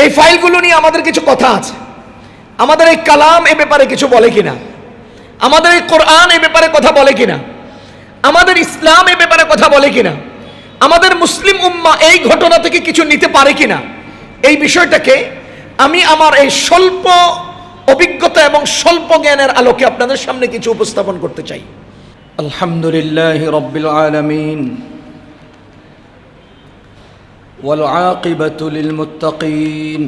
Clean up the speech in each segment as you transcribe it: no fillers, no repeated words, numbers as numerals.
এই ফাইলগুলো নিয়ে আমাদের কিছু কথা আছে। আমাদের এই কালাম এ ব্যাপারে কিছু বলে কিনা, আমাদের এই কোরআন এ ব্যাপারে কথা বলে কিনা, আমাদের ইসলাম এ ব্যাপারে কথা বলে কিনা, আমাদের মুসলিম উম্মাহ এই ঘটনা থেকে কিছু নিতে পারে কিনা, এই বিষয়টাকে আমি আমার এই স্বল্প অভিজ্ঞতা এবং স্বল্প জ্ঞানের আলোকে আপনাদের সামনে কিছু উপস্থাপন করতে চাই। আলহামদুলিল্লাহি রাব্বিল আলামিন ওয়াল আকিবাতু লিল মুত্তাকিন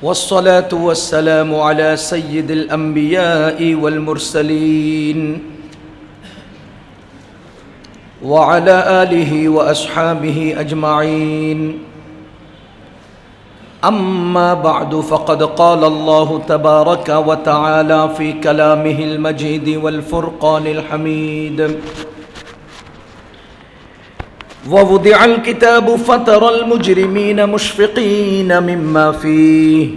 والصلاة والسلام على سيد الأنبياء والمرسلين وعلى آله وأصحابه أجمعين أما بعد فقد قال الله تبارك وتعالى في كلامه المجيد والفرقان الحميد ووضع الكتاب فترى المجرمين مشفقين مما فيه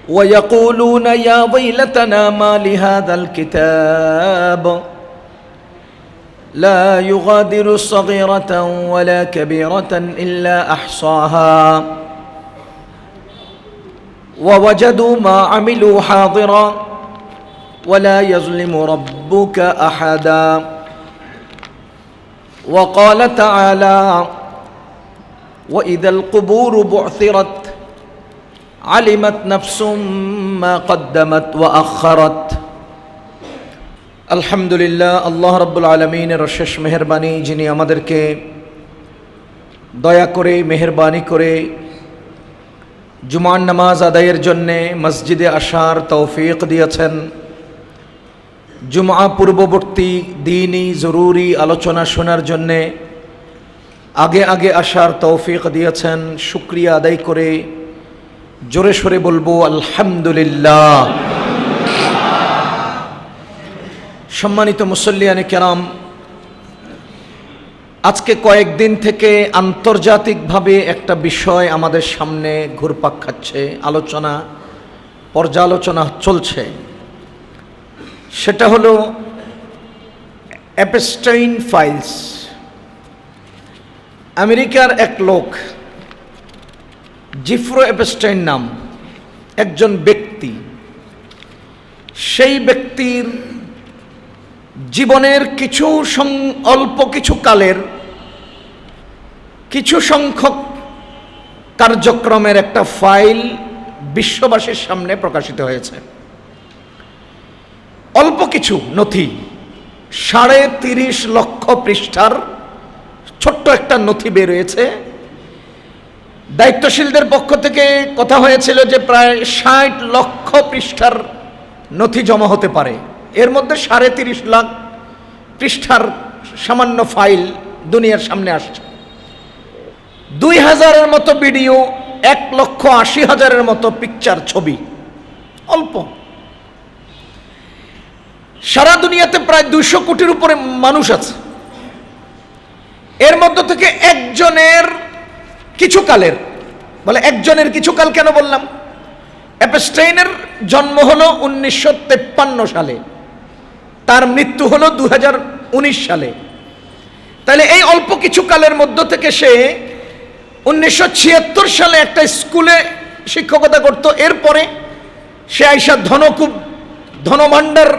ويقولون يا ويلتنا ما لهذا الكتاب لا يغادر صغيرة ولا كبيرة إلا أحصاها ووجدوا ما عملوا حاضرا ولا يظلم ربك أحدا وقال تعالى وإذا القبور بعثرت علمت نفس ما قدمت وأخرت আলহামদুলিল্লাহ, আল্লাহ রাব্বুল আলামিনের অশেষ মেহেরবানি, যিনি আমাদেরকে দয়া করে মেহেরবানি করে জুমার নামাজ আদায়ের জন্যে মসজিদে আসার তৌফিক দিয়েছেন, জুমা পূর্ববর্তী দ্বীনি জরুরি আলোচনা শোনার জন্যে আগে আগে আসার তৌফিক দিয়েছেন। শুকরিয়া আদায় করে জোরে সোরে বলবো আলহামদুলিল্লাহ। সম্মানিত মুসল্লিয়ানে কেরাম, আজকে কয়েকদিন থেকে আন্তর্জাতিকভাবে একটা বিষয় আমাদের সামনে ঘুরপাক খাচ্ছে, পর্যালোচনা চলছে। সেটা হলো অ্যাপস্টাইন ফাইলস। আমেরিকার এক লোক, জিফ্রো অ্যাপস্টাইন নাম একজন ব্যক্তি, সেই ব্যক্তির জীবনের অল্প কিছু কালের কিছু সংখ্যক কার্যক্রমের একটা ফাইল বিশ্ববাসীর সামনে প্রকাশিত হয়েছে। অল্প কিছু নথি, ৩.৫ লক্ষ পৃষ্ঠার ছোট্ট একটা নথি বের হয়েছে। দায়িত্বশীলদের পক্ষ থেকে কথা হয়েছিল যে প্রায় ৬০ লক্ষ পৃষ্ঠার নথি জমা হতে পারে। এর মধ্যে ৩.৫ লাখ পৃষ্ঠার সামান্য ফাইল দুনিয়ার সামনে আসছে। ২,০০০-এর মতো ভিডিও, ১,৮০,০০০-এর মতো পিকচার, ছবি, অল্প। সারা দুনিয়াতে প্রায় ২০০ কোটির উপরে মানুষ আছে। এর মধ্য থেকে একজনের কিছুকালের, বলে একজনের কিছুকাল কেন বললাম? অ্যাপস্টাইনের জন্ম হলো ১৯৫৩ সালে, তার মৃত্যু হলো ২০১৯ সালে। তাহলে এই অল্প কিছু কালের মধ্য থেকে সে ১৯৭৬ সালে একটা স্কুলে শিক্ষকতা করত। এরপরে সে আইসা ধনভাণ্ডার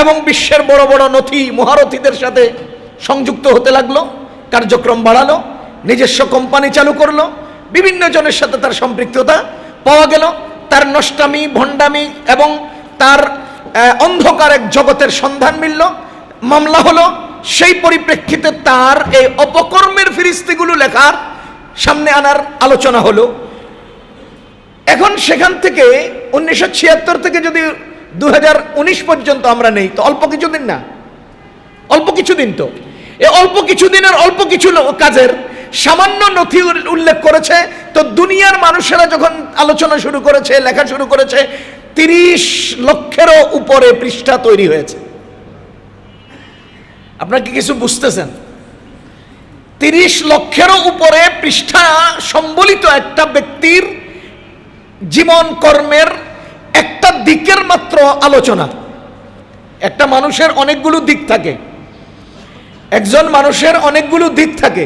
এবং বিশ্বের বড় বড় নথি মহারথীদের সাথে সংযুক্ত হতে লাগলো, কার্যক্রম বাড়ালো, নিজস্ব কোম্পানি চালু করলো, বিভিন্ন জনের সাথে তার সম্পৃক্ততা পাওয়া গেল, তার নষ্টামি ভণ্ডামি এবং তার অন্ধকার এক জগতের সন্ধান মিলল, মামলা হলো। সেই পরিপ্রেক্ষিতে তার এই অপকর্মের ফিরিস্তিগুলো লেখার সামনে আনার আলোচনা হলো। এখন সেখান থেকে ১৯৭৬ থেকে যদি ২০১৯ পর্যন্ত আমরা নেই, তো অল্প কিছুদিন না, অল্প কিছুদিন। তো এই অল্প কিছুদিনের অল্প কিছু কাজের সামান্য নথি উল্লেখ করেছে। তো দুনিয়ার মানুষেরা যখন আলোচনা শুরু করেছে, লেখা শুরু করেছে, ৩০ লক্ষেরও উপরে পৃষ্ঠা তৈরি হয়েছে। আপনারা কি কিছু বুঝতেছেন? ৩০ লক্ষেরও উপরে পৃষ্ঠা সম্বলিত একটা ব্যক্তির জীবন কর্মের একটা দিকের মাত্র আলোচনা। একটা মানুষের অনেকগুলো দিক থাকে, একজন মানুষের অনেকগুলো দিক থাকে।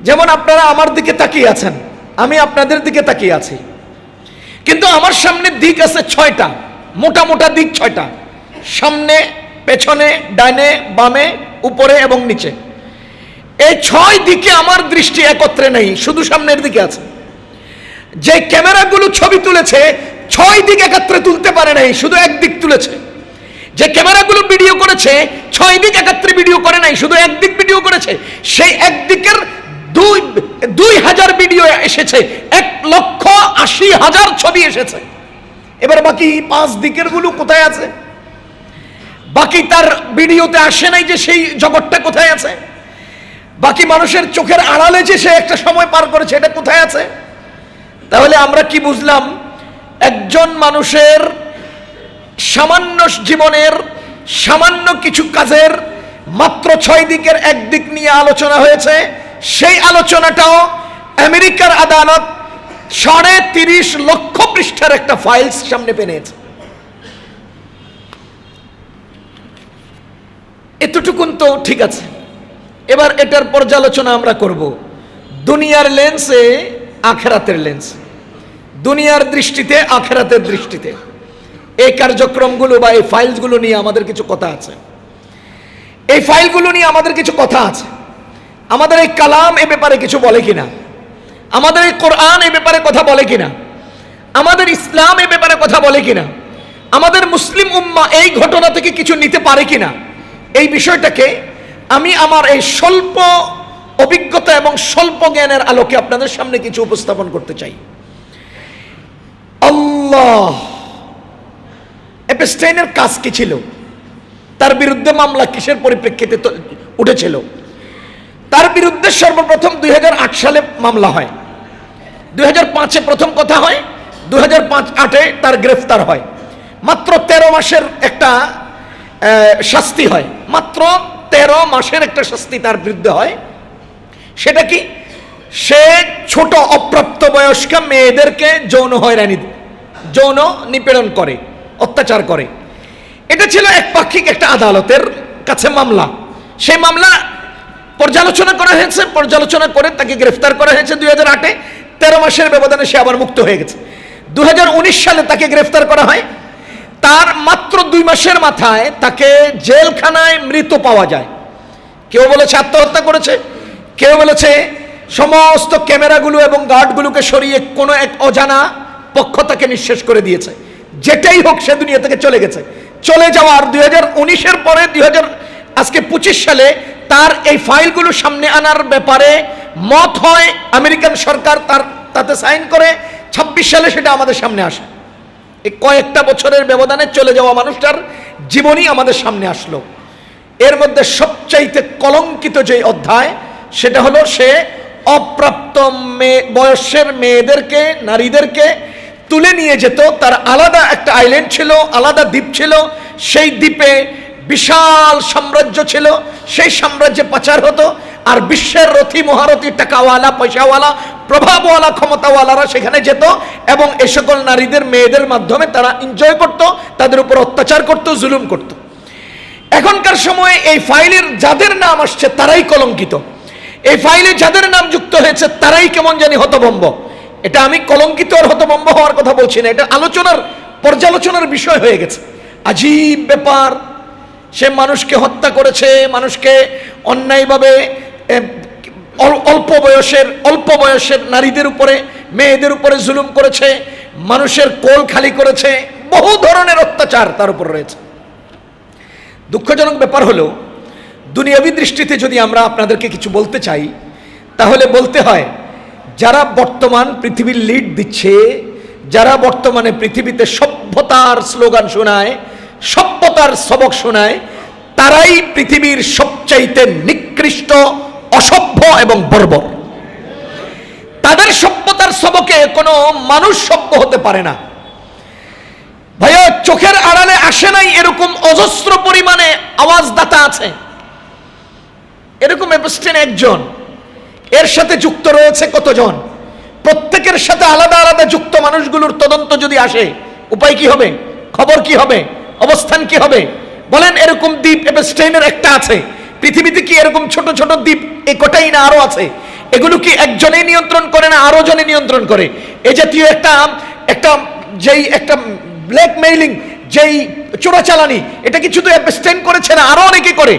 যেমন আপনারা আমার দিকে তাকিয়ে আছেন, আমি আপনাদের দিকে তাকিয়ে আছি, কিন্তু আমার সামনে দিক আছে 6টা, মোটা মোটা দিক 6টা, সামনে, পেছনে, ডানে, বামে, উপরে এবং নিচে। এই 6 দিকে আমার দৃষ্টি একত্রে নেই, শুধু সামনের দিকে আছে। যে ক্যামেরাগুলো ছবি তুলেছে 6 দিক একত্রে তুলতে পারে নাই, শুধু এক দিক তুলেছে। যে ক্যামেরাগুলো ভিডিও করেছে 6 দিক একত্রে ভিডিও করে নাই, শুধু এক দিক ভিডিও করেছে। সেই এক দিকের 2000 ভিডিও এসেছে, 1,80,000 ছবি এসেছে। এবার বাকি 5 দিকের গুলো কোথায় আছে? বাকি তার ভিডিওতে আসে নাই যে সেই জগৎটা কোথায় আছে? বাকি মানুষের চোখের আড়ালে যে সে একটা সময় পার করেছে, এটা কোথায় আছে? তাহলে আমরা কি বুঝলাম? একজন মানুষের সামান্য জীবনের সামান্য কিছু কাজের মাত্র 6 দিকের এক দিক নিয়ে আলোচনা হয়েছে। সেই আলোচনাটাও আমেরিকার আদালত 30.5 লক্ষ পৃষ্ঠার একটা ফাইলস সামনে পেয়েছে। এতটুকুন তো ঠিক আছে। এবার এটার পর্যালোচনা আমরা করব দুনিয়ার লেন্সে, আখেরাতের লেন্স, দুনিয়ার দৃষ্টিতে, আখেরাতের দৃষ্টিতে। এই কার্যক্রমগুলো বা এই ফাইলগুলো নিয়ে আমাদের কিছু কথা আছে। এই ফাইলগুলো নিয়ে আমাদের কিছু কথা আছে। আমাদের এই কালাম এ ব্যাপারে কিছু বলে কিনা, আমাদের এই কোরআন এ ব্যাপারে কথা বলে কিনা, আমাদের ইসলাম এ ব্যাপারে কথা বলে কিনা, আমাদের মুসলিম উম্মাহ এই ঘটনা থেকে কিছু নিতে পারে কিনা, এই বিষয়টাকে আমি আমার এই স্বল্প অভিজ্ঞতা এবং স্বল্প জ্ঞানের আলোকে আপনাদের সামনে কিছু উপস্থাপন করতে চাই। আল্লাহ, এপস্টাইনের কাজ কি ছিল? তার বিরুদ্ধে মামলা কিসের পরিপ্রেক্ষিতে উঠেছিল? তার বিরুদ্ধে সর্বপ্রথম 2008 সালে মামলা হয়, 2005-এ প্রথম কথা হয়, 2005-08-এ তার গ্রেফতার হয়। মাত্র 13 মাসের একটা শাস্তি হয়, মাত্র 13 মাসের একটা শাস্তি তার বিরুদ্ধে হয়। সেটা কি? সে ছোট অপ্রাপ্ত বয়স্ক মেয়েদেরকে যৌন হয়রানি, যৌন নিপীড়ন করে, অত্যাচার করে। এটা ছিল একপাক্ষিক একটা আদালতের কাছে মামলা। সেই মামলা পর্যালোচনা করা হয়েছে, পর্যালোচনা করে তাকে গ্রেফতার করা হয়েছে 2008-এ। 13 মাসের ব্যবধানে সে আবার মুক্ত হয়ে গেছে। 2019 সালে তাকে গ্রেফতার করা হয়। তার মাত্র 2 মাসের মাথায় তাকে জেলখানায় মৃত পাওয়া যায়। কেউ বলেছে আত্মহত্যা করেছে, কেউ বলেছে সমস্ত ক্যামেরাগুলো এবং গার্ডগুলোকে সরিয়ে কোনো এক অজানা পক্ষ তাকে নিঃশেষ করে দিয়েছে। যেটাই হোক, সে দুনিয়া থেকে চলে গেছে। চলে যাওয়ার 2019-এর পরে আজকে 25 সালে তার এই ফাইলগুলো সামনে আনার ব্যাপারে মত হয়, আমেরিকান সরকার তাতে সাইন করে। 26 সালে সেটা আমাদের সামনে আসে। এই কয়েকটা বছরের ব্যবধানে চলে যাওয়া মানুষটার জীবনী আমাদের সামনে আসলো। এর মধ্যে সবচাইতে কলঙ্কিত যে অধ্যায়, সেটা হলো সে অপ্রাপ্ত বয়সের মেয়েদেরকে, নারীদেরকে তুলে নিয়ে যেত। তার আলাদা একটা আইল্যান্ড ছিল, আলাদা দ্বীপ ছিল। সেই দ্বীপে বিশাল সাম্রাজ্য ছিল, সেই সাম্রাজ্যে পাচার হতো। আর বিশ্বের রথী মহারথী, টাকাওয়ালা, পয়সাওয়ালা, প্রভাবওয়ালা, ক্ষমতাওয়ালারা সেখানে যেত এবং এ সকল নারীদের, মেয়েদের মাধ্যমে তারা এনজয় করত, তাদের উপর অত্যাচার করত, জুলুম করত। এখনকার সময়ে এই ফাইলের যাদের নাম আসছে তারাই কলঙ্কিত। এই ফাইলে যাদের নাম যুক্ত হয়েছে তারাই কেমন জানি হতভম্ব। এটা আমি কলঙ্কিত আর হতভম্ব হওয়ার কথা বলছি না, এটা আলোচনার, পর্যালোচনার বিষয় হয়ে গেছে। আজীব ব্যাপার। সে মানুষকে হত্যা করেছে, মানুষকে অন্যায়ভাবে অল্প বয়সের নারীদের উপরে, মেয়েদের উপরে জুলুম করেছে, মানুষের কোল খালি করেছে, বহু ধরনের অত্যাচার তার উপর রয়েছে। দুঃখজনক ব্যাপার হলো, দুনিয়াবী দৃষ্টিতে যদি আমরা আপনাদেরকে কিছু বলতে চাই, তাহলে বলতে হয় যারা বর্তমান পৃথিবীর লিড দিচ্ছে, যারা বর্তমানে পৃথিবীতে সভ্যতার স্লোগান শোনায়, সভ্যতার সবক শোনায়, তারাই পৃথিবীর সবচাইতে নিকৃষ্ট, অসভ্য এবং বর্বর। তাদের সভ্যতার সবকে কোনো মানুষ সভ্য হতে পারে না। ভাইয়া, চোখের আড়ালে আসে নাই এরকম অজস্র পরিমাণে আওয়াজদাতা আছে। এরকম এপস্টাইন একজন, এর সাথে যুক্ত রয়েছে কতজন? প্রত্যেকের সাথে আলাদা আলাদা যুক্ত মানুষগুলোর তদন্ত যদি আসে, উপায় কি হবে? খবর কি হবে? অবস্থান কি হবে? বলেন, এরকম দ্বীপ এপস্টাইনের একটা আছে। পৃথিবীতে কি এরকম ছোট ছোট দ্বীপ এই কটাই না আরো আছে? এগুলো কি একজনেই নিয়ন্ত্রণ করে না আরো জনে নিয়ন্ত্রণ করে? এ জাতীয় একটা ব্ল্যাকমেইলিং, যেই চোরাচালানি, এটা কি শুধু অ্যাবস্টেইন করেছে না, আরো অনেকে করে,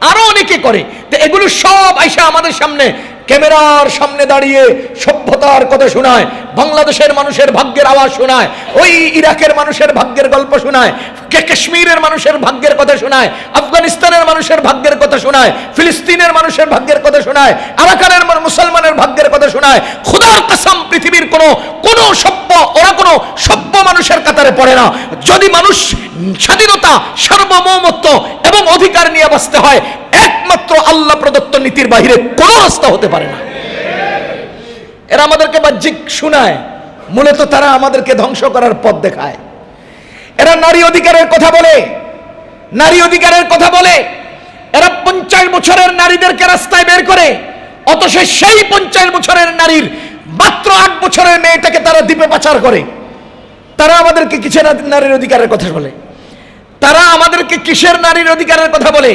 আরো অনেকে করে। তো এগুলো সব আইসা আমাদের সামনে ক্যামেরার সামনে দাঁড়িয়ে সভ্যতার কথা শোনায়, বাংলাদেশের মানুষের ভাগ্যের আওয়াজ শোনায়, ওই ইরাকের মানুষের ভাগ্যের গল্প শোনায়, কাশ্মীরের মানুষের ভাগ্যের কথা শোনায়, আফগানিস্তানের মানুষের ভাগ্যের কথা শোনায়, ফিলিস্তিনের মানুষের ভাগ্যের কথা শোনায়, আরাকানের মুসলমানের ভাগ্যের কথা শোনায়। খোদার কসম, পৃথিবীর কোন সভ্য, ওরা কোন সভ্য মানুষের কাতারে পড়ে না। যদি মানুষ স্বাধীনতা, সার্বভৌমত্ব এবং অধিকার নিয়ে বাঁচতে হয়, একমাত্র আল্লাহ প্রদত্ত নীতির বাহিরে কোন রাস্তা হতে পারে না। এরা আমাদেরকে বাহ্যিক শোনায়, মূলত তারা আমাদেরকে ধ্বংস করার পথ দেখায়। এরা নারী অধিকারের কথা বলে, নারী অধিকারের কথা বলে। এরা 50 বছরের নারীদেরকে রাস্তায় বের করে, অথচ সেই 50 বছরের নারীর মাত্র 8 বছরের মেয়েটাকে তারা দ্বীপে পাচার করে। তারা আমাদেরকে কিসের নারীর অধিকারের কথা বলে? তারা আমাদেরকে কিসের নারীর অধিকারের কথা বলে?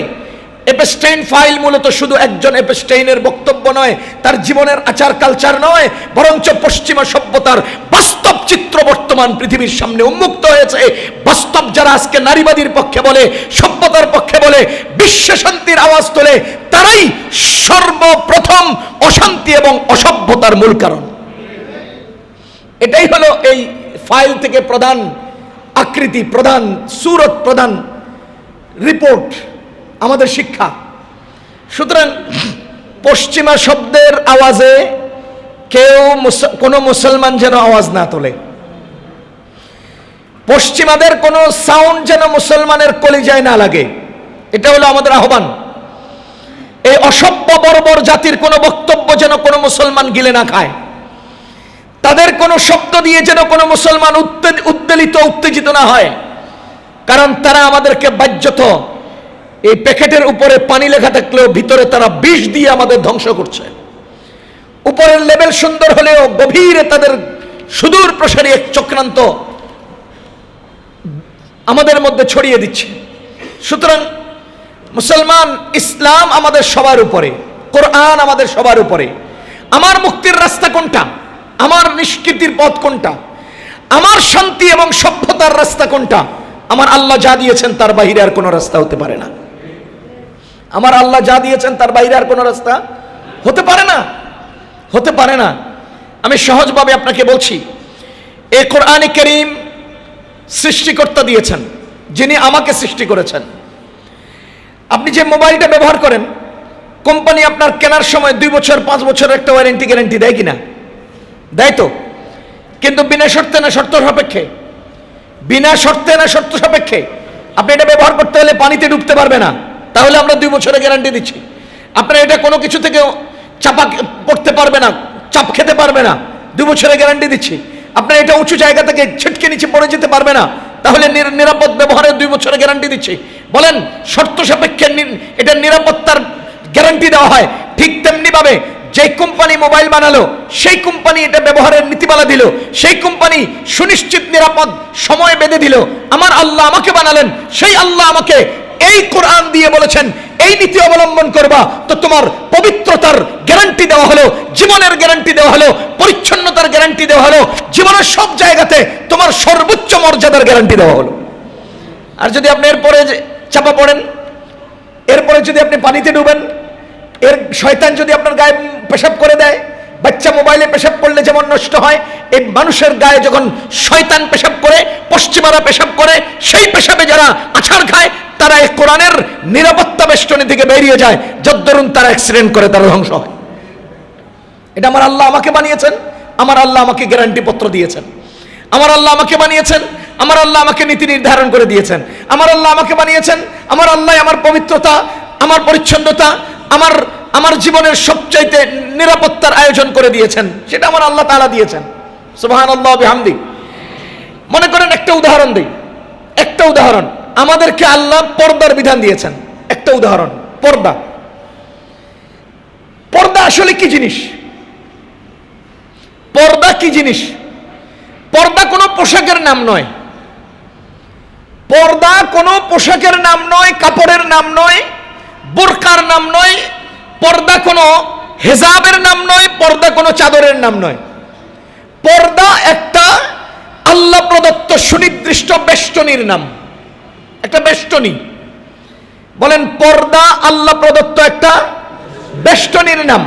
এপস্টাইন ফাইল মূলত শুধু একজন এপস্টাইনের বক্তব্য নয়, তার জীবনের আচার কালচার নয়, বরঞ্চ পশ্চিমা সভ্যতার বাস্তব চিত্র বর্তমান পৃথিবীর সামনে উন্মুক্ত হয়েছে। বাস্তব যারা আজকে নারীবাদীর পক্ষে বলে, সভ্যতার পক্ষে বলে, বিশ্ব শান্তির আওয়াজ তোলে, তারাই সর্বপ্রথম অশান্তি এবং অসভ্যতার মূল কারণ। এটাই হলো এই ফাইল থেকে প্রধান আকৃতি, প্রধান সুরত, প্রধান রিপোর্ট, আমাদের শিক্ষা। সুতরাং পশ্চিমা শব্দের আওয়াজে কোনো মুসলমান যেন আওয়াজ না তোলে। পশ্চিমাদের কোনো সাউন্ড যেন মুসলমানের কলিজায় না লাগে, এটা হলো আমাদের আহ্বান। এই অসভ্য বর্বর জাতির কোনো বক্তব্য যেন কোনো মুসলমান গিলে না খায়। তাদের কোনো শব্দ দিয়ে যেন কোনো মুসলমান উত্তেজিত উত্তেজিত না হয়, কারণ তারা আমাদেরকে বাহ্যত এই প্যাকেটের উপরে পানি লেখা থাকলেও ভিতরে তারা বিষ দিয়ে আমাদের ধ্বংস করছে। উপরের লেভেল সুন্দর হলেও গভীরে তাদের সুদূর প্রসারী এক চক্রান্ত আমাদের মধ্যে ছড়িয়ে দিচ্ছে। সুতরাং মুসলমান, ইসলাম আমাদের সবার উপরে, কোরআন আমাদের সবার উপরে। আমার মুক্তির রাস্তা কোনটা? আমার নিষ্কৃতির পথ কোনটা? আমার শান্তি এবং সভ্যতার রাস্তা কোনটা? আমার আল্লাহ যা দিয়েছেন তার বাইরে আর কোনো রাস্তা হতে পারে না। আমার আল্লাহ যা দিয়েছেন তার বাইরে আর কোনো রাস্তা হতে পারে না, হতে পারে না। আমি সহজভাবে আপনাকে বলছি, এই কোরআনে কারীম সৃষ্টিকর্তা দিয়েছেন, যিনি আমাকে সৃষ্টি করেছেন। আপনি যে মোবাইলটা ব্যবহার করেন, কোম্পানি আপনার কেনার সময় 2 বছর 5 বছর একটা ওয়ারেন্টি গ্যারান্টি দেয় কিনা? দেয় তো, কিন্তু বিনা শর্তে না শর্ত সাপেক্ষে? বিনা শর্তে না শর্ত সাপেক্ষে। আপনি এটা ব্যবহার করতে হলে পানিতে ডুবতে পারবে না, তাহলে আমরা 2 বছরের গ্যারান্টি দিচ্ছি। আপনার এটা কোনো কিছু থেকে চাপা পড়তে পারবে না, চাপ খেতে পারবে না, 2 বছরের গ্যারান্টি দিচ্ছি। আপনার এটা উঁচু জায়গা থেকে ছিটকে নিচে পড়ে যেতে পারবে না, তাহলে নিরাপদ ব্যবহারের 2 বছরের গ্যারান্টি দিচ্ছি। বলেন, শর্ত সাপেক্ষে এটা নিরাপত্তার গ্যারান্টি দেওয়া হয়। ঠিক তেমনি ভাবে যে কোম্পানি মোবাইল বানালো, সেই কোম্পানি এটা ব্যবহারের নীতিমালা দিল, সেই কোম্পানি সুনিশ্চিত নিরাপদ সময় বেঁধে দিল। আমার আল্লাহ আমাকে বানালেন, সেই আল্লাহ আমাকে এই কোরআন দিয়ে বলেছেন এই নীতি অবলম্বন করবা, তো তোমার পবিত্রতার গ্যারান্টি দেওয়া হলো, জীবনের গ্যারান্টি দেওয়া হলো, পরিচ্ছন্নতার গ্যারান্টি দেওয়া হলো, জীবনের সব জায়গাতে তোমার সর্বোচ্চ মর্যাদার গ্যারান্টি দেওয়া হলো। আর যদি আপনি এরপরে চাপা পড়েন, এরপরে যদি আপনি পানিতে ডুবেন, এর শয়তান যদি আপনার গায়ে পেশাব করে দেয়, বাচ্চা মোবাইলে পেশাব করলে যেমন নষ্ট হয়, এই মানুষের গায়ে যখন শয়তান পেশাব করে, পশ্চিমারা পেশাব করে, সেই পেশাবে যারা আছাড় খায়, তারা এই কোরআনের নিরাপত্তা বেষ্টনী থেকে বেরিয়ে যায়, যদ্দরুন তারা অ্যাক্সিডেন্ট করে, তারা ধ্বংস হয়। এটা আমার আল্লাহ আমাকে বানিয়েছেন, আমার আল্লাহ আমাকে গ্যারান্টি পত্র দিয়েছেন, আমার আল্লাহ আমাকে বানিয়েছেন, আমার আল্লাহ আমাকে নীতি নির্ধারণ করে দিয়েছেন, আমার আল্লাহ আমাকে বানিয়েছেন, আমার আল্লাহ আমার পবিত্রতা, আমার পরিচ্ছন্নতা, আমার জীবনের সবচাইতে নিরাপত্তার আয়োজন করে দিয়েছেন, সেটা আমার আল্লাহ তাআলা দিয়েছেন। সুবহানাল্লাহ বিহামদি। মনে করেন একটা উদাহরণ দিই, একটা উদাহরণ, আমাদেরকে আল্লাহ পর্দার বিধান দিয়েছেন। একটা উদাহরণ, পর্দা। পর্দা আসলে কি জিনিস? পর্দা কি জিনিস? পর্দা কোনো পোশাকের নাম নয়, পর্দা কোনো পোশাকের নাম নয়, কাপড়ের নাম নয়, বোরকার নাম নয়, পর্দা কোনো হেজাবের নাম নয়, পর্দা কোনো চাদরের নাম নয়। পর্দা একটা আল্লাহ প্রদত্ত সুনির্দিষ্ট বেষ্টনীর নাম, একটা বেষ্টনী। বলেন, পর্দা আল্লাহ প্রদত্ত একটা বেষ্টনীর নাম।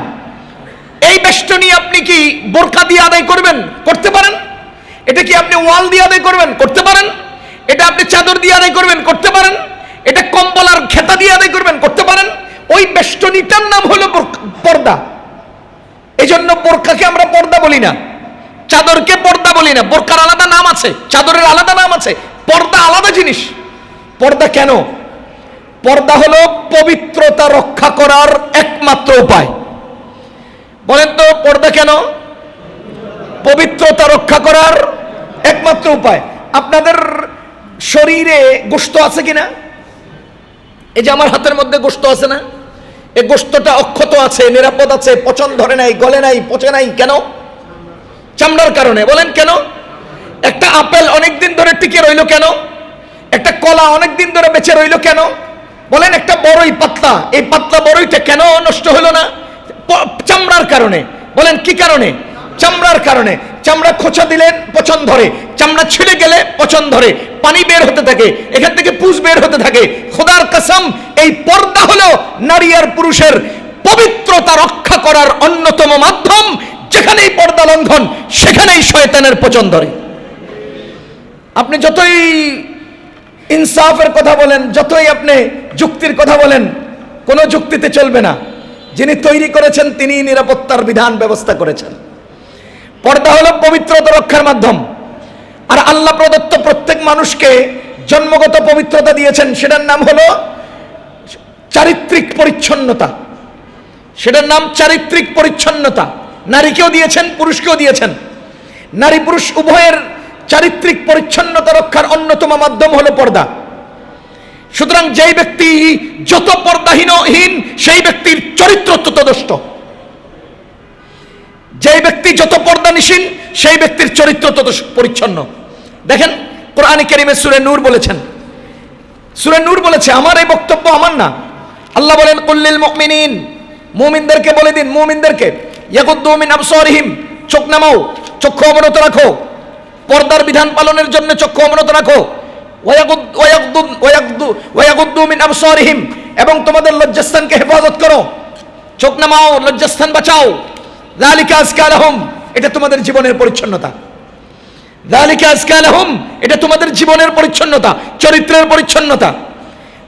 এই বেষ্টনী আপনি কি বোরকা দিয়ে আদায় করবেন? করতে পারেন। এটা কি আপনি ওয়াল দিয়ে আদায় করবেন? করতে পারেন। এটা আপনি চাদর দিয়ে আদায় করবেন? করতে পারেন। এটা কম্বল আর খেতা দিয়ে আদায় করবেন? করতে পারেন। ওই বেষ্টনীটার নাম হলো পর্দা। এই জন্য বোরকাকে আমরা পর্দা বলি না, চাদরকে পর্দা বলি না। বোরকার আলাদা নাম আছে, চাদরের আলাদা নাম আছে, পর্দা আলাদা জিনিস। পর্দা কেন? পর্দা হলো পবিত্রতা রক্ষা করার একমাত্র উপায়। বলেন তো, পর্দা কেন? পবিত্রতা রক্ষা করার একমাত্র উপায়। আপনাদের শরীরে গোশত আছে কিনা? এই যে আমার হাতের মধ্যে গোশত আছে না, এই গোশতটা অক্ষত আছে, নিরাপদ আছে, পচন ধরে নাই, গলে নাই, পচে নাই। কেন? চামড়ার কারণে। বলেন কেন? একটা আপেল অনেকদিন ধরে টিকে রইল কেন? একটা কলা অনেকদিন ধরে বেঁচে রইল কেন? বলেন, একটা বড়ই পাতলা, এই পাতলা বড়ইটা কেন নষ্ট হলো না? চামড়ার কারণে। বলেন কি কারণে? চামড়ার কারণে। চামড়া খোঁচা দিলে পচন ধরে, চামড়া ছিঁড়ে গেলে পচন ধরে, পানি বের হতে থাকে, এখান থেকে পুষ বের হতে থাকে। খোদার কসম, এই পর্দা হলো নারী আর পুরুষের পবিত্রতা রক্ষা করার অন্যতম মাধ্যম। যেখানেই পর্দা লঙ্ঘন, সেখানেই শয়তানের পচন ধরে। আপনি যতই ইনসাফের কথা বলেন, যতই আপনি যুক্তির কথা বলেন, কোনো যুক্তিতে চলবে না। যিনি তৈরি করেছেন তিনি নিরাপত্তার বিধান ব্যবস্থা করেছেন। পর্দা হলো পবিত্রতা রক্ষার মাধ্যম। আর আল্লাহ প্রদত্ত প্রত্যেক মানুষকে জন্মগত পবিত্রতা দিয়েছেন, সেটার নাম হলো চারিত্রিক পরিচ্ছন্নতা। সেটার নাম চারিত্রিক পরিচ্ছন্নতা। নারীকেও দিয়েছেন, পুরুষকেও দিয়েছেন। নারী পুরুষ উভয়ের চারিত্রিক পরিচ্ছন্নতা রক্ষার অন্যতম মাধ্যম হলো পর্দা। সুতরাং যেই ব্যক্তি যত পর্দাহীন, সেই ব্যক্তির চরিত্র তত নষ্ট। যেই ব্যক্তি যত পর্দানিশীন, সেই ব্যক্তির চরিত্র তত পরিচ্ছন্ন। দেখেন, কোরআনে কারীমে সূরা নূর বলেছেন, সূরা নূর বলেছে, আমার এই বক্তব্য আমার না। আল্লাহ বলেন, কুল্লিল মুমিনিন, মুমিনদেরকে বলে দিন, মুমিনদেরকে, ইয়াগুদ্দু মিন আবসারিহিম, চোখ নামাও, চক্ষু অবনত রাখো, পর্দার বিধান পালনের জন্য চক্ষু অবনত রাখো। ওয়ায়াগুদ্দু মিন আবসারিহিম, এবং তোমাদের লজ্জাস্থানকে হেফাজত করো, চোখ নামাও, লজ্জাস্থান বাঁচাও। যালিকা আযকা লাহুম, এটা তোমাদের জীবনের পরিচ্ছন্নতা। যালিকা আযকা লাহুম, এটা তোমাদের জীবনের পরিচ্ছন্নতা, চরিত্রের পরিচ্ছন্নতা।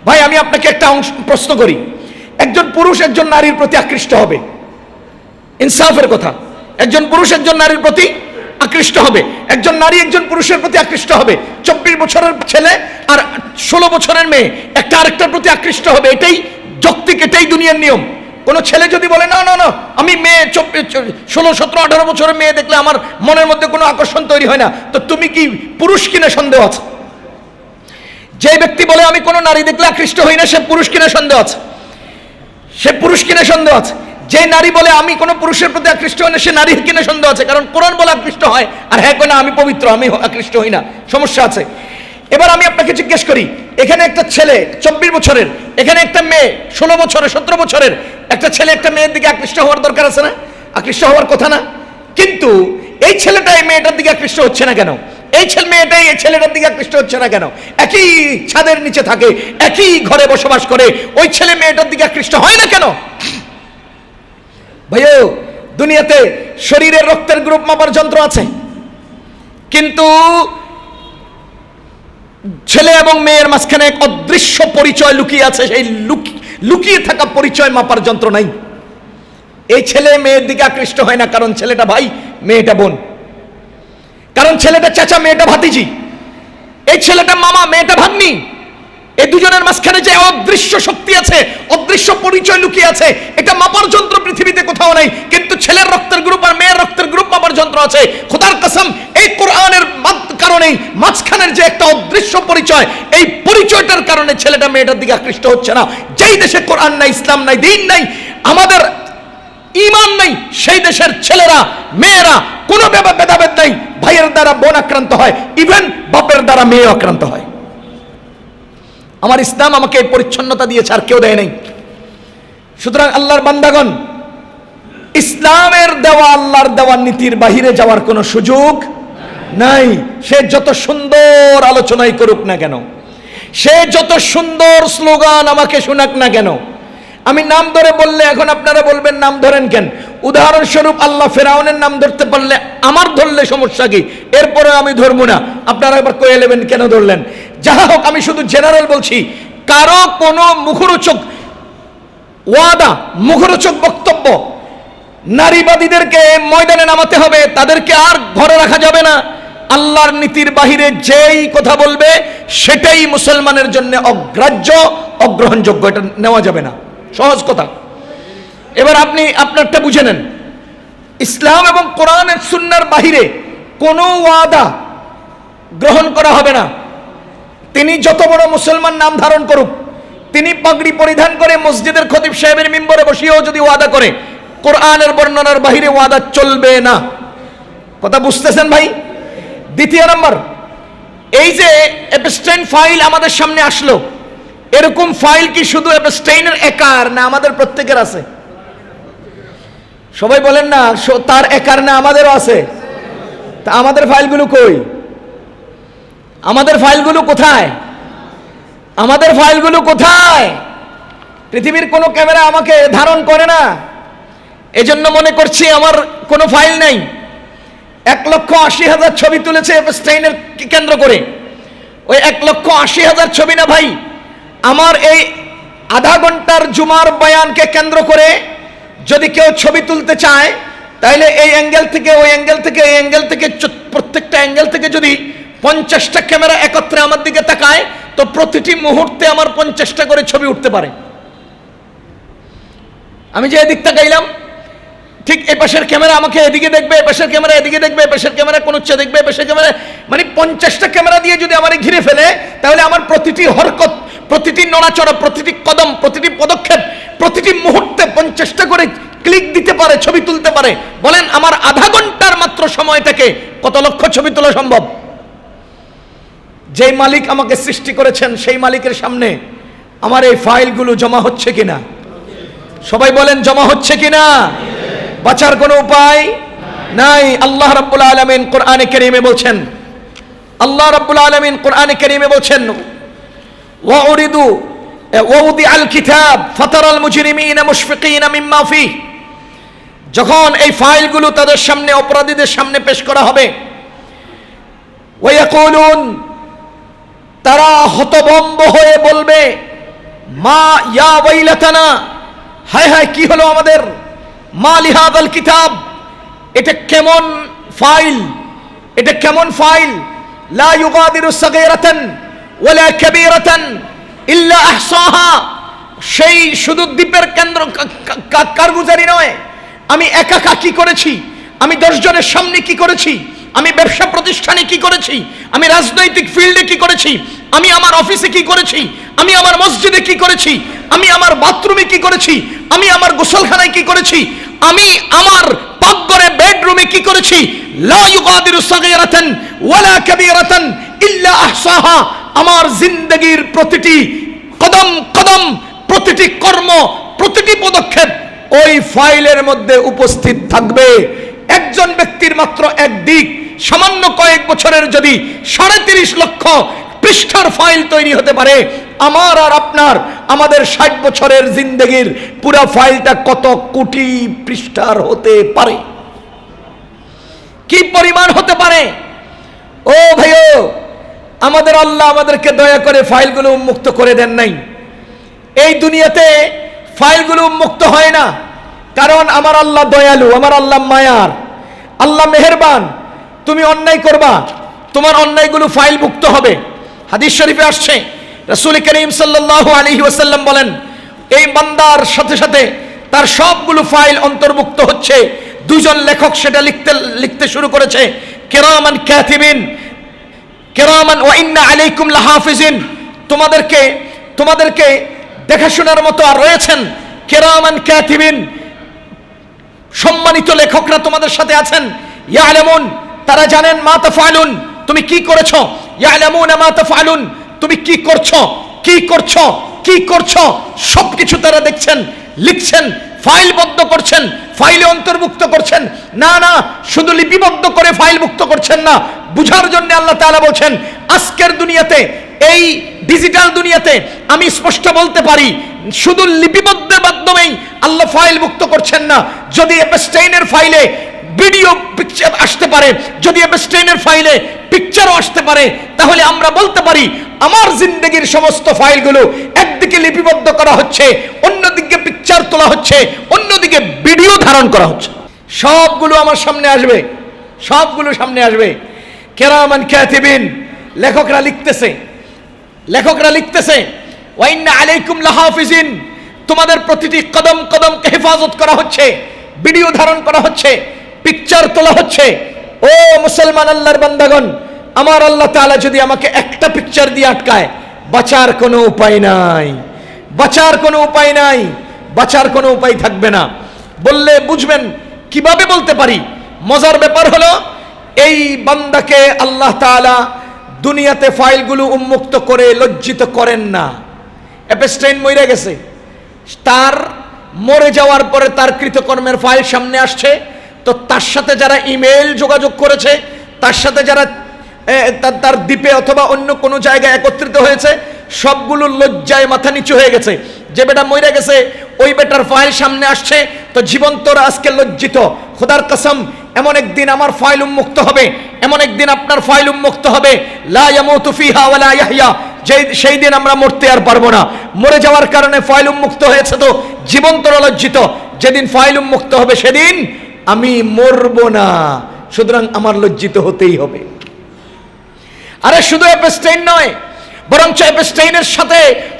ভাই, আমি আপনাকে একটা প্রশ্ন করি, একজন পুরুষ একজন নারীর প্রতি আকৃষ্ট হবে, ইনসাফের কথা, একজন পুরুষ একজন নারীর প্রতি আকৃষ্ট হবে, একজন নারী একজন পুরুষের প্রতি আকৃষ্ট হবে। 24 বছরের ছেলে আর 16 বছরের মেয়ে একটা আরেকটার প্রতি আকৃষ্ট হবে। এটাই যৌক্তিক, এটাই দুনিয়ার নিয়ম। কোন ছেলে যদি বলে না না না, আমি মেয়ে 16, 17, 18 বছরের মেয়ে দেখলে আমার মনের মধ্যে কোনো আকর্ষণ তৈরি হয় না, তো তুমি কি পুরুষ কিনা সন্দেহ আছে। যে ব্যক্তি বলে আমি কোনো নারী দেখলে আকৃষ্ট হই না, সে পুরুষ কিনা সন্দেহ আছে, সে পুরুষ কিনা সন্দেহ আছে। যে নারী বলে আমি কোনো পুরুষের প্রতি আকৃষ্ট হই না, সে নারী কিনা সন্দেহ আছে। কারণ কোরআন বলে আকৃষ্ট হয়, আর হ্যাঁ না আমি পবিত্র, আমি আকৃষ্ট হই না, সমস্যা আছে। এবার আমি আপনাকে জিজ্ঞেস করি, এখানে একটা ছেলে 24 বছরের, এখানে একটা মেয়ে 16 বছরের, 17 বছরের, একটা ছেলে একটা মেয়ের দিকে আকৃষ্ট হওয়ার দরকার আছে না? আকৃষ্ট হওয়ার কথা না? কিন্তু এই ছেলেটা এই মেয়েটার দিকে আকৃষ্ট হচ্ছে না কেন? এই মেয়েটাই এই ছেলেটার দিকে আকৃষ্ট হচ্ছে না কেন? একই ছাদের নিচে থাকে, একই ঘরে বসবাস করে, ওই ছেলে মেয়েটার দিকে আকৃষ্ট হয় না কেন? ভাইও, দুনিয়াতে শরীরের রক্তের গ্রুপ মাপার যন্ত্র আছে, কিন্তু ছেলে এবং মেয়ের মাঝখানে এক অদৃশ্য পরিচয় লুকিয়ে আছে। সেই লুকিয়ে থাকা পরিচয় মাপার যন্ত্র নাই। এই ছেলে মেয়ের দিকে আকৃষ্ট হয় না কারণ ছেলেটা ভাই, মেয়েটা বোন, কারণ ছেলেটা চাচা, মেয়েটা ভাতিজি, এই ছেলেটা মামা, মেয়েটা ভাগ্নি। এই দুজনের মাঝখানে যে অদৃশ্য শক্তি আছে, অদৃশ্য পরিচয় লুকিয়ে আছে, এটা মাপার যন্ত্র পৃথিবীতে কোথাও নাই। কিন্তু ছেলের রক্তের গ্রুপ আর মেয়ের রক্তের গ্রুপ মাপার যন্ত্র আছে। খোদার কসম, এই কোরআনের কারণেই মাঝখানের যে একটা অদৃশ্য পরিচয়, এই পরিচয়টার কারণে ছেলেটা মেয়েটার দিকে আকৃষ্ট হচ্ছে না। যেই দেশে কোরআন নাই, ইসলাম নাই, দ্বীন নাই, আমাদের ঈমান নাই, সেই দেশের ছেলেরা মেয়েরা কোনো ভেদাভেদ নাই, ভাইয়ের দ্বারা বোন আক্রান্ত হয়, ইভেন বাপের দ্বারা মেয়ে আক্রান্ত হয়। আমার ইসলাম আমাকে এই পরিচ্ছন্নতা দিয়েছে, আর কেউ দেয় নাই। সুতরাং আল্লাহর বান্দাগণ, ইসলামের দেওয়া আল্লাহর দেওয়া নীতির বাহিরে যাওয়ার কোনো সুযোগ নাই। সে যত সুন্দর আলোচনাই করুক না কেন, সে যত সুন্দর স্লোগান আমাকে শোনাক না কেন, আমি নাম ধরে বললে এখন আপনারা বলবেন নাম ধরেন কেন? উদাহরণস্বরূপ আল্লাহ ফেরাউনের নাম ধরতে পারলে আমার ধরলে সমস্যা কি? এরপরে আমি ধরবো না, আপনারা এবার কয়ে নেবেন কেন ধরলেন। যাহা হোক, আমি শুধু জেনারেল বলছি, কারো কোনো মুখরোচক ওয়াদা, মুখরোচক বক্তব্য, নারীবাদীদেরকে ময়দানে নামাতে হবে, তাদেরকে আর ঘরে রাখা যাবে না, আল্লাহর নীতির বাহিরে যেই কথা বলবে সেটাই মুসলমানের জন্য অগ্রাহ্য, অগ্রহণযোগ্য, এটা নেওয়া যাবে না। সহজ কথা। এবার আপনি আপনারটা বুঝে নেন। ইসলাম এবং কোরআনের সুন্নাহর বাহিরে কোনো ওয়াদা গ্রহণ করা হবে না। তিনি যত বড় মুসলমান নাম ধারণ করুক, তিনি পাগড়ি পরিধান করে মসজিদের খতিব সাহেবের মিম্বরে বসিয়েও যদি ওয়াদা করে, কোরআনের বর্ণনার বাহিরে ওয়াদা চলবে না। কথা বুঝতেছেন ভাই? দ্বিতীয় নম্বর, এই যে এপস্টাইন ফাইল আমাদের সামনে আসলো, এরকম ফাইল কি শুধু এপস্টাইনের একার না আমাদের প্রত্যেকের আছে? সবাই বলেন না তার একার না, আমাদেরও আছে। তা আমাদের ফাইলগুলো কই? আমাদের ফাইলগুলো কোথায়? আমাদের ফাইলগুলো কোথায়? পৃথিবীর কোনো ক্যামেরা আমাকে ধারণ করে না, এজন্য মনে করছি আমার কোনো ফাইল নাই। 1,80,000 ছবি তুলেছে এপস্টাইনের কেন্দ্র করে। ওই 1,80,000 ছবি না ভাই, আমার এই আধা ঘন্টার জুমার বয়ানকে কেন্দ্র করে যদি কেউ ছবি তুলতে চায়, তাহলে এই অ্যাঙ্গেল থেকে, ওই অ্যাঙ্গেল থেকে, এই অ্যাঙ্গেল থেকে, প্রত্যেকটা অ্যাঙ্গেল থেকে যদি 50টা ক্যামেরা একত্রে আমার দিকে তাকায়, তো প্রতিটি মুহূর্তে আমার 50টা করে ছবি উঠতে পারে। আমি যে এদিক তাকাইলাম, ঠিক এ পাশের ক্যামেরা আমাকে এদিকে দেখবে, এ পাশের ক্যামেরা এদিকে দেখবে, এ পাশের ক্যামেরা কোন উচ্চে দেখবে, এ পাশের ক্যামেরা, মানে 50টা ক্যামেরা দিয়ে যদি আমারে ঘিরে ফেলে, তাহলে আমার প্রতিটি হরকত, প্রতিটি নড়াচড়া, প্রতিটি কদম, প্রতিটি পদক্ষেপ, প্রতিটি মুহূর্তে 50টা করে ক্লিক দিতে পারে, ছবি তুলতে পারে। বলেন আমার আধা ঘন্টার মাত্র সময় থেকে কত লক্ষ ছবি তোলা সম্ভব? যেই মালিক আমাকে সৃষ্টি করেছেন সেই মালিকের সামনে আমার এই ফাইলগুলো জমা হচ্ছে কিনা? সবাই বলেন জমা হচ্ছে কিনা? বাঁচার কোনো উপায় নাই। আল্লাহ রাব্বুল আলামিন কোরআনে কারীমে বলছেন, আল্লাহ রাব্বুল আলামিন কোরআনে কারীমে বলছেন, ওয়া উরিদু ওয়া উদিআল কিতাব ফাতারাল মুজরিমিনা মুশফিকিনা মিম্মা ফিহি, যখন এই ফাইলগুলো তাদের সামনে, অপরাধীদের সামনে পেশ করা হবে, ওয়া ইয়াকুলুন, তারা হতভম্ব হয়ে বলবে, মা ইয়া ওয়াইলাতানা, হায় হায় কি হলো আমাদের, মা লিহাদাল কিতাব, এটা কেমন ফাইল, এটা কেমন ফাইল, লা ইউগাদিরু সাগীরাতান ওয়ালা কাবীরাতান ইল্লা আহসাহা, সেই শুধু দ্বীপের কেন্দ্র কারগুজারি নয়, আমি একা কি করেছি, আমি 10 জনের সামনে কি করেছি, আমি ব্যবসা প্রতিষ্ঠানে কি করেছি, আমি রাজনৈতিক ফিল্ডে কি করেছি, আমি আমার অফিসে কি করেছি, আমি আমার মসজিদে কি করেছি, আমি আমার বাথরুমে কি করেছি, আমি আমার গোসলখানায় কি করেছি, আমি আমার পাকঘরে বেডরুমে কি করেছি, লা ইউগাদিরু সাগীরাতান ওয়ালা কাবীরাতান ইল্লা আহসাহা, আমার জিন্দেগীর প্রতিটি কদম কদম, প্রতিটি কর্ম, প্রতিটি পদক্ষেপ ওই ফাইলের মধ্যে উপস্থিত থাকবে। একজন ব্যক্তির মাত্র এক দিক, সামান্য কয়েক বছরের যদি ৩.৫ লক্ষ পৃষ্ঠার ফাইল তৈরি হতে পারে, আমার আর আপনার, আমাদের ৬০ বছরের জিন্দেগির পুরো ফাইলটা কত কোটি পৃষ্ঠার হতে পারে, কি পরিমাণ হতে পারে। ও ভাইও, আমাদের আল্লাহ আমাদেরকে দয়া করে ফাইলগুলো উন্মুক্ত করে দেন নাই। এই দুনিয়াতে ফাইলগুলো উন্মুক্ত হয় না, কারণ আমার আল্লাহ দয়ালু, আমার আল্লাহ মায়ার, আল্লাহ মেহেরবান। তুমি অন্যায় করবা, তোমার অন্যায়গুলো ফাইল মুক্ত হবে। হাদিস শরীফে আসছে, রাসূল করিম সাল্লাল্লাহু আলাইহি ওয়াসাল্লাম বলেন, এই বান্দার সাথে সাথে তার সবগুলো ফাইল অন্তর্ভুক্ত হচ্ছে। 2 জন লেখক সেটা লিখতে শুরু করেছে, কিরামান কাতিবিন, কিরামান ওয়া ইন্না আলাইকুম লাহাফিজিন, তোমাদেরকে দেখাশোনার মতো আর রয়েছেন কিরামান কাতিবিন, সম্মানিত লেখকরা তোমাদের সাথে আছেন। ইয়ালামুন, তারা জানেন, মা তাফআলুন, তুমি কি করেছো, ইয়ালামুনা মা তাফআলুন, তুমি কি করছো, কি করছো, কি করছো, সবকিছু তারা দেখছেন, লিখছেন, ফাইলবদ্ধ করছেন, ফাইলে অন্তর্ভুক্ত করছেন। না না, শুধু লিপিবদ্ধ করে ফাইলভুক্ত করছেন না, বুঝার জন্য আল্লাহ তাআলা বলছেন আজকের দুনিয়াতে, এই ডিজিটাল দুনিয়াতে আমি স্পষ্ট বলতে পারি শুধু লিপিবদ্ধের মাধ্যমেই আল্লাহ ফাইলভুক্ত করছেন না। যদি এপস্টাইনের ফাইলে ভিডিও পিকচার আসতে পারে, যদি এপস্টাইনের ফাইলে পিকচারও আসতে পারে, তাহলে আমরা বলতে পারি আমার জিন্দেগির সমস্ত ফাইলগুলো একদিকে লিপিবদ্ধ করা হচ্ছে, অন্যদিকে পিকচার তোলা হচ্ছে, অন্যদিকে ভিডিও ধারণ করা হচ্ছে। সবগুলো আমার সামনে আসবে, সবগুলো সামনে আসবে। কিরামান কাতিবিন, লেখকরা লিখতেছে, লেখকরা লিখতেছে ওয়া ইন্না আলাইকুম লাহাফিজিন, তোমাদের প্রতিটি কদম কদমকে হেফাজত করা হচ্ছে, ভিডিও ধারণ করা হচ্ছে, পিকচার তোলা হচ্ছে। ও মুসলমান আল্লাহর বান্দাগণ, আমার আল্লাহ তাআলা যদি আমাকে একটা পিকচার দিয়ে আটকায়, বাঁচার কোনো উপায় নাই, বাঁচার কোনো উপায় নাই, বাঁচার কোনো উপায় থাকবে না। বললে বুঝবেন কিভাবে বলতে পারি? মজার ব্যাপার হলো এই বান্দাকে আল্লাহ তাআলা দুনিয়াতে ফাইলগুলো উন্মুক্ত করে লজ্জিত করেন না। এপস্টাইন মরে গেছে, তার মরে যাওয়ার পরে তার কৃতকর্মের ফাইল সামনে আসছে, তো তার সাথে যারা ইমেল যোগাযোগ করেছে, তার সাথে যারা তার দ্বীপে অথবা অন্য কোনো জায়গায় একত্রিত হয়েছে, সবগুলো লজ্জায় মাথা নিচু হয়ে গেছে। যে বেটা মরে গেছে ওই বেটার ফাইল সামনে আসছে, তো জীবন্তরা আজকে লজ্জিত। খোদার কসম, এমন একদিন আমার ফাইল উন্মুক্ত হবে, এমন একদিন আপনার ফাইল উন্মুক্ত হবে। লা ইয়ামুতু ফিহা ওয়া লা ইয়াহইয়া, সেই দিন আমরা মরতে আর পারবো না। মরে যাওয়ার কারণে ফাইল উন্মুক্ত হয়েছে, তো জীবন্তরা লজ্জিত। যেদিন ফাইল উন্মুক্ত হবে সেদিন আমি মরবো না, সুতরাং আমার লজ্জিত হতেই হবে। আরে শুধু এপস্টাইন নয়, বরঞ্চ এপস্টাইনের সাথে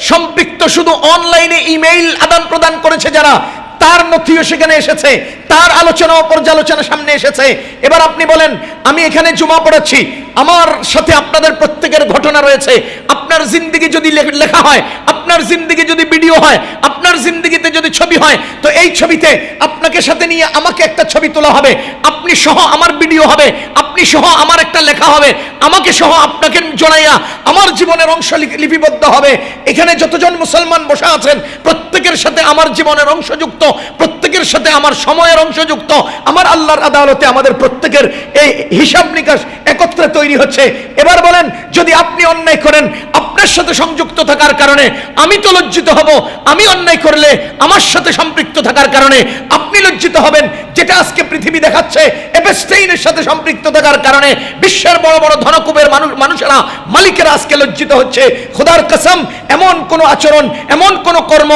সম্পৃক্ত শুধু অনলাইনে ইমেইল আদান প্রদান করেছে যারা, তার নথিও সেখানে এসেছে, তার আলোচনা ও পর্যালোচনা সামনে এসেছে। এবার আপনি বলেন, আমি এখানে জুমা পড়াচ্ছি, আমার সাথে আপনাদের প্রত্যেকের ঘটনা রয়েছে। আপনার জিন্দেগি যদি লেখা হয়, আপনার জিন্দেগি যদি ভিডিও হয়, আপনার জিন্দেগিতে যদি ছবি হয়, তো এই ছবিতে আপনাকে সাথে নিয়ে আমাকে একটা ছবি তোলা হবে, আপনি সহ আমার ভিডিও হবে, আপনি সহ আমার একটা লেখা হবে, আমাকে সহ আপনাকে জড়াইয়া আমার জীবনের অংশ লিপিবদ্ধ হবে। এখানে যতজন মুসলমান বসা আছেন প্রত্যেকের সাথে আমার জীবনের অংশ যুক্ত, প্রত্যেকের সাথে আমার সময়ের অংশ যুক্ত। আমার আল্লাহর আদালতে আমাদের প্রত্যেকের এই হিসাব নিকাশ একত্রে তৈরি হচ্ছে। এবার বলেন, যদি আপনি অন্যায় করেন, আপনার সাথে সংযুক্ত থাকার কারণে আমি তো লজ্জিত হব, আমি অন্যায় করলে আমার সাথে সম্পৃক্ত থাকার কারণে আপনি লজ্জিত হবেন। যেটা আজকে পৃথিবী দেখাচ্ছে, এপস্টাইনের সাথে সম্পৃক্ত থাকার কারণে বিশ্বের বড় বড় ধনকুবের মানুষেরা, মালিকেরা আজকে লজ্জিত হচ্ছে। খোদার কসম, এমন কোন আচরণ, এমন কোন কর্ম,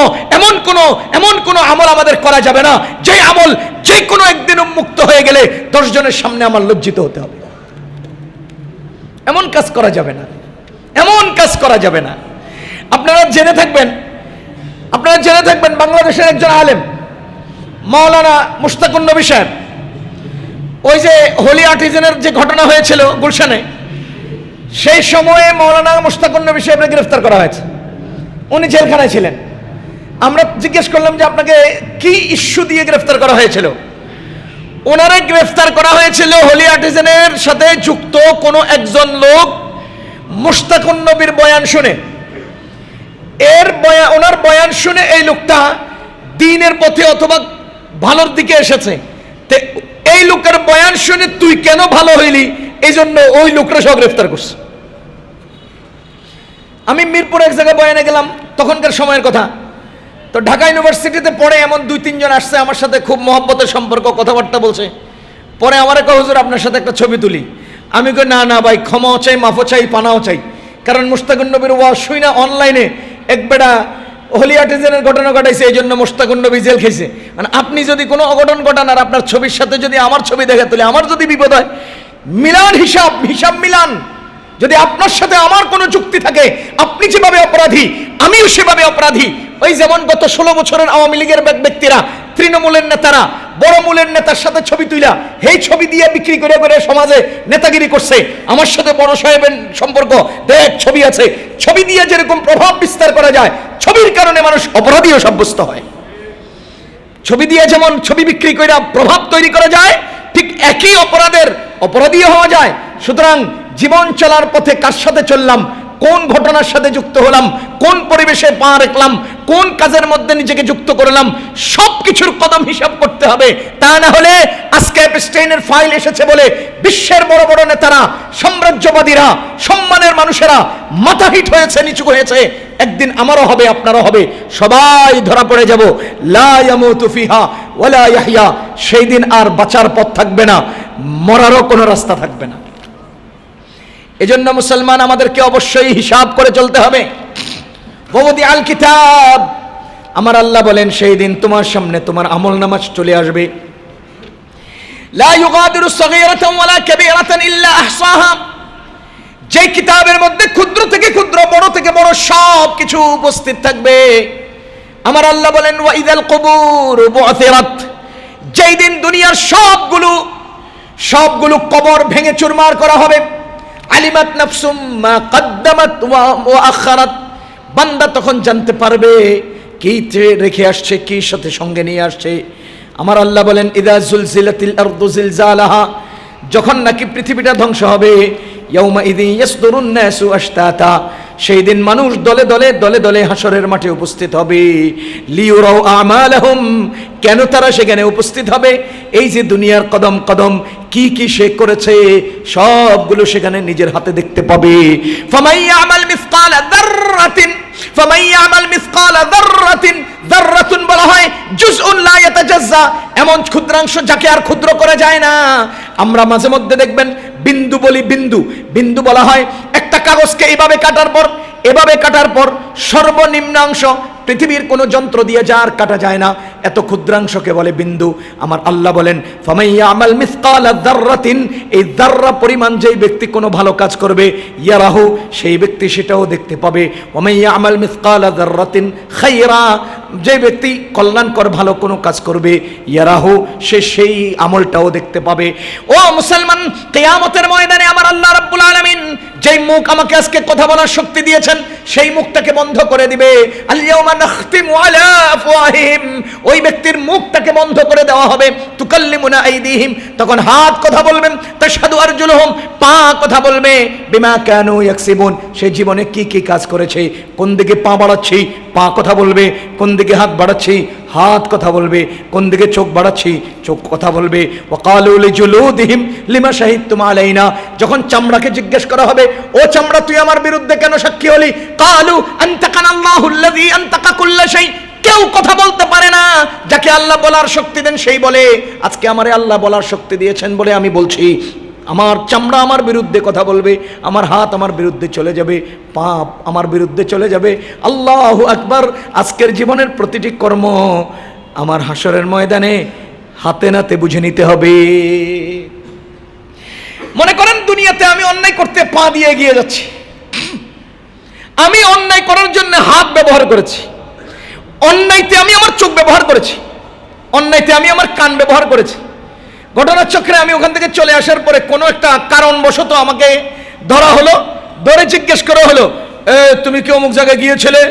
এমন কোন আমল আমাদের করা যাবে না যে আমল যে কোনো একদিন উন্মুক্ত হয়ে গেলে 10 জনের সামনে আমার লজ্জিত হতে হবে। এমন কাজ করা যাবে না, এমন কাজ করা যাবে না। আপনারা জেনে থাকবেন বাংলাদেশের একজন আলেম মাওলানা মুশতাকুন নবী সাহেব, ওই যে হোলি আর্টিজানের যে ঘটনা হয়েছিল গুলশানে, সেই সময়ে মাওলানা মুশতাকুন নবী সাহেবকে গ্রেফতার করা হয়েছে। উনি জেলখানায় ছিলেন। আমরা জিজ্ঞেস করলাম যে আপনাকে কি ইস্যু দিয়ে গ্রেফতার করা হয়েছিল? ওনারা গ্রেফতার করা হয়েছিল হোলি আর্টিজানের সাথে যুক্ত কোনো একজন লোক মুশতাকুন নবীর বয়ান শুনে, ওনার বয়ান শুনে এই লোকটা দ্বীনের পথে অথবা ভালোর দিকে এসেছে। এই লোকের বয়ান শুনে তুই কেন ভালো হইলি, এই জন্য ওই লোকরা সব গ্রেফতার করছে। আমি মিরপুর এক জায়গায় বয়ানে গেলাম, তখনকার সময়ের কথা। তো ঢাকা ইউনিভার্সিটিতে পড়ে এমন 2-3 জন আসছে, আমার সাথে খুব মহব্বতের সম্পর্ক, কথাবার্তা বলছে। পরে আমারে কয়, হুজুর আপনার সাথে একটা ছবি তুলি। আমি কই, না না ভাই, ক্ষমাও চাই, মাফও চাই, পানাও চাই। কারণ মুশতাকুন নবীর ওয়াজ শুই না অনলাইনে এক বেটা হোলি আর্টিজানের ঘটনা ঘটাইছে, এই জন্য মুশতাকুন নবী জেল খেয়েছে। মানে আপনি যদি কোনো অঘটন ঘটান আর আপনার ছবির সাথে যদি আমার ছবি দেখে, তাহলে আমার যদি বিপদ হয়, মিলান, হিসাব মিলান। যদি আপনার সাথে আমার কোনো যুক্তি থাকে, আপনি যেভাবে অপরাধী আমিও সেভাবে অপরাধী। ওই যেমন গত 16 বছরের আওয়ামী লীগের ব্যক্তিরা, তৃণমূলের নেতারা বড় মূলের নেতার সাথে ছবি তুইলা এই ছবি দিয়ে বিক্রি করে করে সমাজে নেতাগিরি করছে। আমার সাথে বড় সাহেবের সম্পর্ক, দেখ ছবি আছে। ছবি দিয়ে যেরকম প্রভাব বিস্তার করা যায়, ছবির কারণে মানুষ অপরাধীও সাব্যস্ত হয়। ছবি দিয়ে যেমন ছবি বিক্রি করে প্রভাব তৈরি করা যায়, ঠিক একই অপরাধীও হওয়া যায়। সুতরাং জীবন চলার পথে কার সাথে চললাম, কোন ঘটনার সাথে যুক্ত হলাম, কোন পরিবেশে পা রাখলাম, কোন কাজের মধ্যে নিজেকে যুক্ত করলাম, সব কিছুর কদম হিসাব করতে হবে। তা না হলে আজকে এপস্টাইনের ফাইল এসেছে বলে বিশ্বের বড় বড় নেতারা, সাম্রাজ্যবাদীরা, সম্মানের মানুষেরা মাথা হিট হয়েছে, নিচু হয়েছে। একদিন আমারও হবে, আপনারও হবে, সবাই ধরা পড়ে যাব। লা ইয়ামুতু ফিহা ওয়ালা ইয়াহইয়া। সেই দিন আর বাঁচার পথ থাকবে না, মরারও কোনো রাস্তা থাকবে না। এজন্য মুসলমান আমাদেরকে অবশ্যই হিসাব করে চলতে হবে। ওয়াদি আল কিতাব, আমার আল্লাহ বলেন সেই দিন তোমার সামনে তোমার আমল নামাজ চলে আসবে। লা ইউগাদিরু সগীরাতান ওয়ালা কাবীরাতান ইল্লা আহসাহা। যে কিতাবের মধ্যে ক্ষুদ্র থেকে ক্ষুদ্র, বড় থেকে বড় সব কিছু উপস্থিত থাকবে। আমার আল্লাহ বলেন ওয়া ইযাল কুবুর বু'থিরাত। যেই দিন দুনিয়ার সবগুলো কবর ভেঙে চুরমার করা হবে। আলিমাত নাফসুম মা কদ্দামাত ওয়া আখারাত। বান্দা তখন জানতে পারবে কি রেখে আসছে, কি সাথে সঙ্গে নিয়ে আসছে। আমার আল্লাহ বলেন ইদা জুলজিলাতিল আরদু জিলজালাহা। যখন নাকি পৃথিবীটা ধ্বংস হবে, ইয়াউমা ইযিন ইয়াসদুরুন নাসু আশতাতা। সেই দিন মানুষ দলে দলে দলে দলে হাসরের মাঠে উপস্থিত হবে। লিউরাউ আমালাহুম। কেন তারা সেখানে উপস্থিত হবে? এই যে দুনিয়ার কদম কদম কি কি সে করেছে সবগুলো সেখানে নিজের হাতে দেখতে পাবে। ফামাইয়ামাল মিসকালা যাররাতিন, ফামাইয়ামাল মিসকালা যাররাতিন। যাররাতুন বলা হয় জুজউন লা ইয়াতাজাজ্জা, এমন ক্ষুদ্রাংশ যাকে আর ক্ষুদ্র করা যায় না। আমরা মাঝে মধ্যে দেখবেন বিন্দু বলি, বিন্দু বলা হয় একটা কাগজকে এভাবে কাটার পর সর্বনিম্নাংশ পৃথিবীর কোনো যন্ত্র দিয়ে যা আর কাটা যায় না, এত ক্ষুদ্রাংশকে বলে বিন্দু। আমার আল্লাহ বলেন ফামাইয়ামাল মিসকালা যাররাতিন। এই যাররা পরিমাণ যেই ব্যক্তি কোনো ভালো কাজ করবে, ইয়ারাহু, সেই ব্যক্তি সেটাও দেখতে পাবে। ওয়ামাইয়ামাল মিসকালা যাররাতিন খায়রা। যে ব্যক্তি কল্যাণকর ভালো কোনো কাজ করবে, ইয়ারাহু, সে সেই আমলটাও দেখতে পাবে। ও মুসলমান, কিয়ামতের ময়দানে আমার আল্লাহ রাব্বুল আলামিন যেই মুখ আমাকে আজকে কথা বলার শক্তি দিয়েছেন, সেই মুখটাকে বন্ধ করে দিবে। আল ইয়াউমা নাখতিমু আলা আফওয়াহিহিম। ওই ব্যক্তির মুখটাকে বন্ধ করে দেওয়া হবে। তুকাল্লিমুনা আইদিহিম। তখন হাত কথা বলবেন, তাশহাদু আরজুলুহুম, পা কথা বলবে, বিমা কানু ইয়াকসিবুন। সে জীবনে কি কি কাজ করেছে, কোন দিকে পা বাড়াচ্ছি, পা কথা বলবে, কোন দিকে হাত বাড়াচ্ছি, হাত কথা বলবে, কোন দিকে চোখ বাড়াচ্ছি, চোখ কথা বলবে। ওয়াকালু লিজুলুদিহিম লিমা শাহিদতুম আলাইনা। যখন চামড়াকে জিজ্ঞেস করা হবে, ও চামড়া তুই আমার বিরুদ্ধে কেন সাক্ষী হলি? কালু আনতাকানাল্লাহুল্লাযী আনতাকা কুল্লা শাই। কেউ কথা বলতে পারে না, যাকে আল্লাহ বলার শক্তি দেন সেই বলে। আজকে আমারে আল্লাহ বলার শক্তি দিয়েছেন বলে আমি বলছি। আমার চামড়া আমার বিরুদ্ধে কথা বলবে, আমার হাত আমার বিরুদ্ধে চলে যাবে, পা আমার বিরুদ্ধে চলে যাবে। আল্লাহু আকবার। আজকের জীবনের প্রতিটি কর্ম আমার হাসরের ময়দানে হাতে নাতে বুঝে নিতে হবে। মনে করেন দুনিয়াতে আমি অন্যায় করতে পা দিয়ে এগিয়ে যাচ্ছি, আমি অন্যায় করার জন্য হাত ব্যবহার করেছি, অন্যায়তে আমি আমার চোখ ব্যবহার করেছি, অন্যায়তে আমি আমার কান ব্যবহার করেছি। ঘটনার চক্রে আমি ওখান থেকে চলে আসার পরে কোনো একটা কারণবশত আমাকে ধরা হলো, ধরে জিজ্ঞেস করা হলো, তুমি কি অমুক জায়গায় গিয়েছিলে?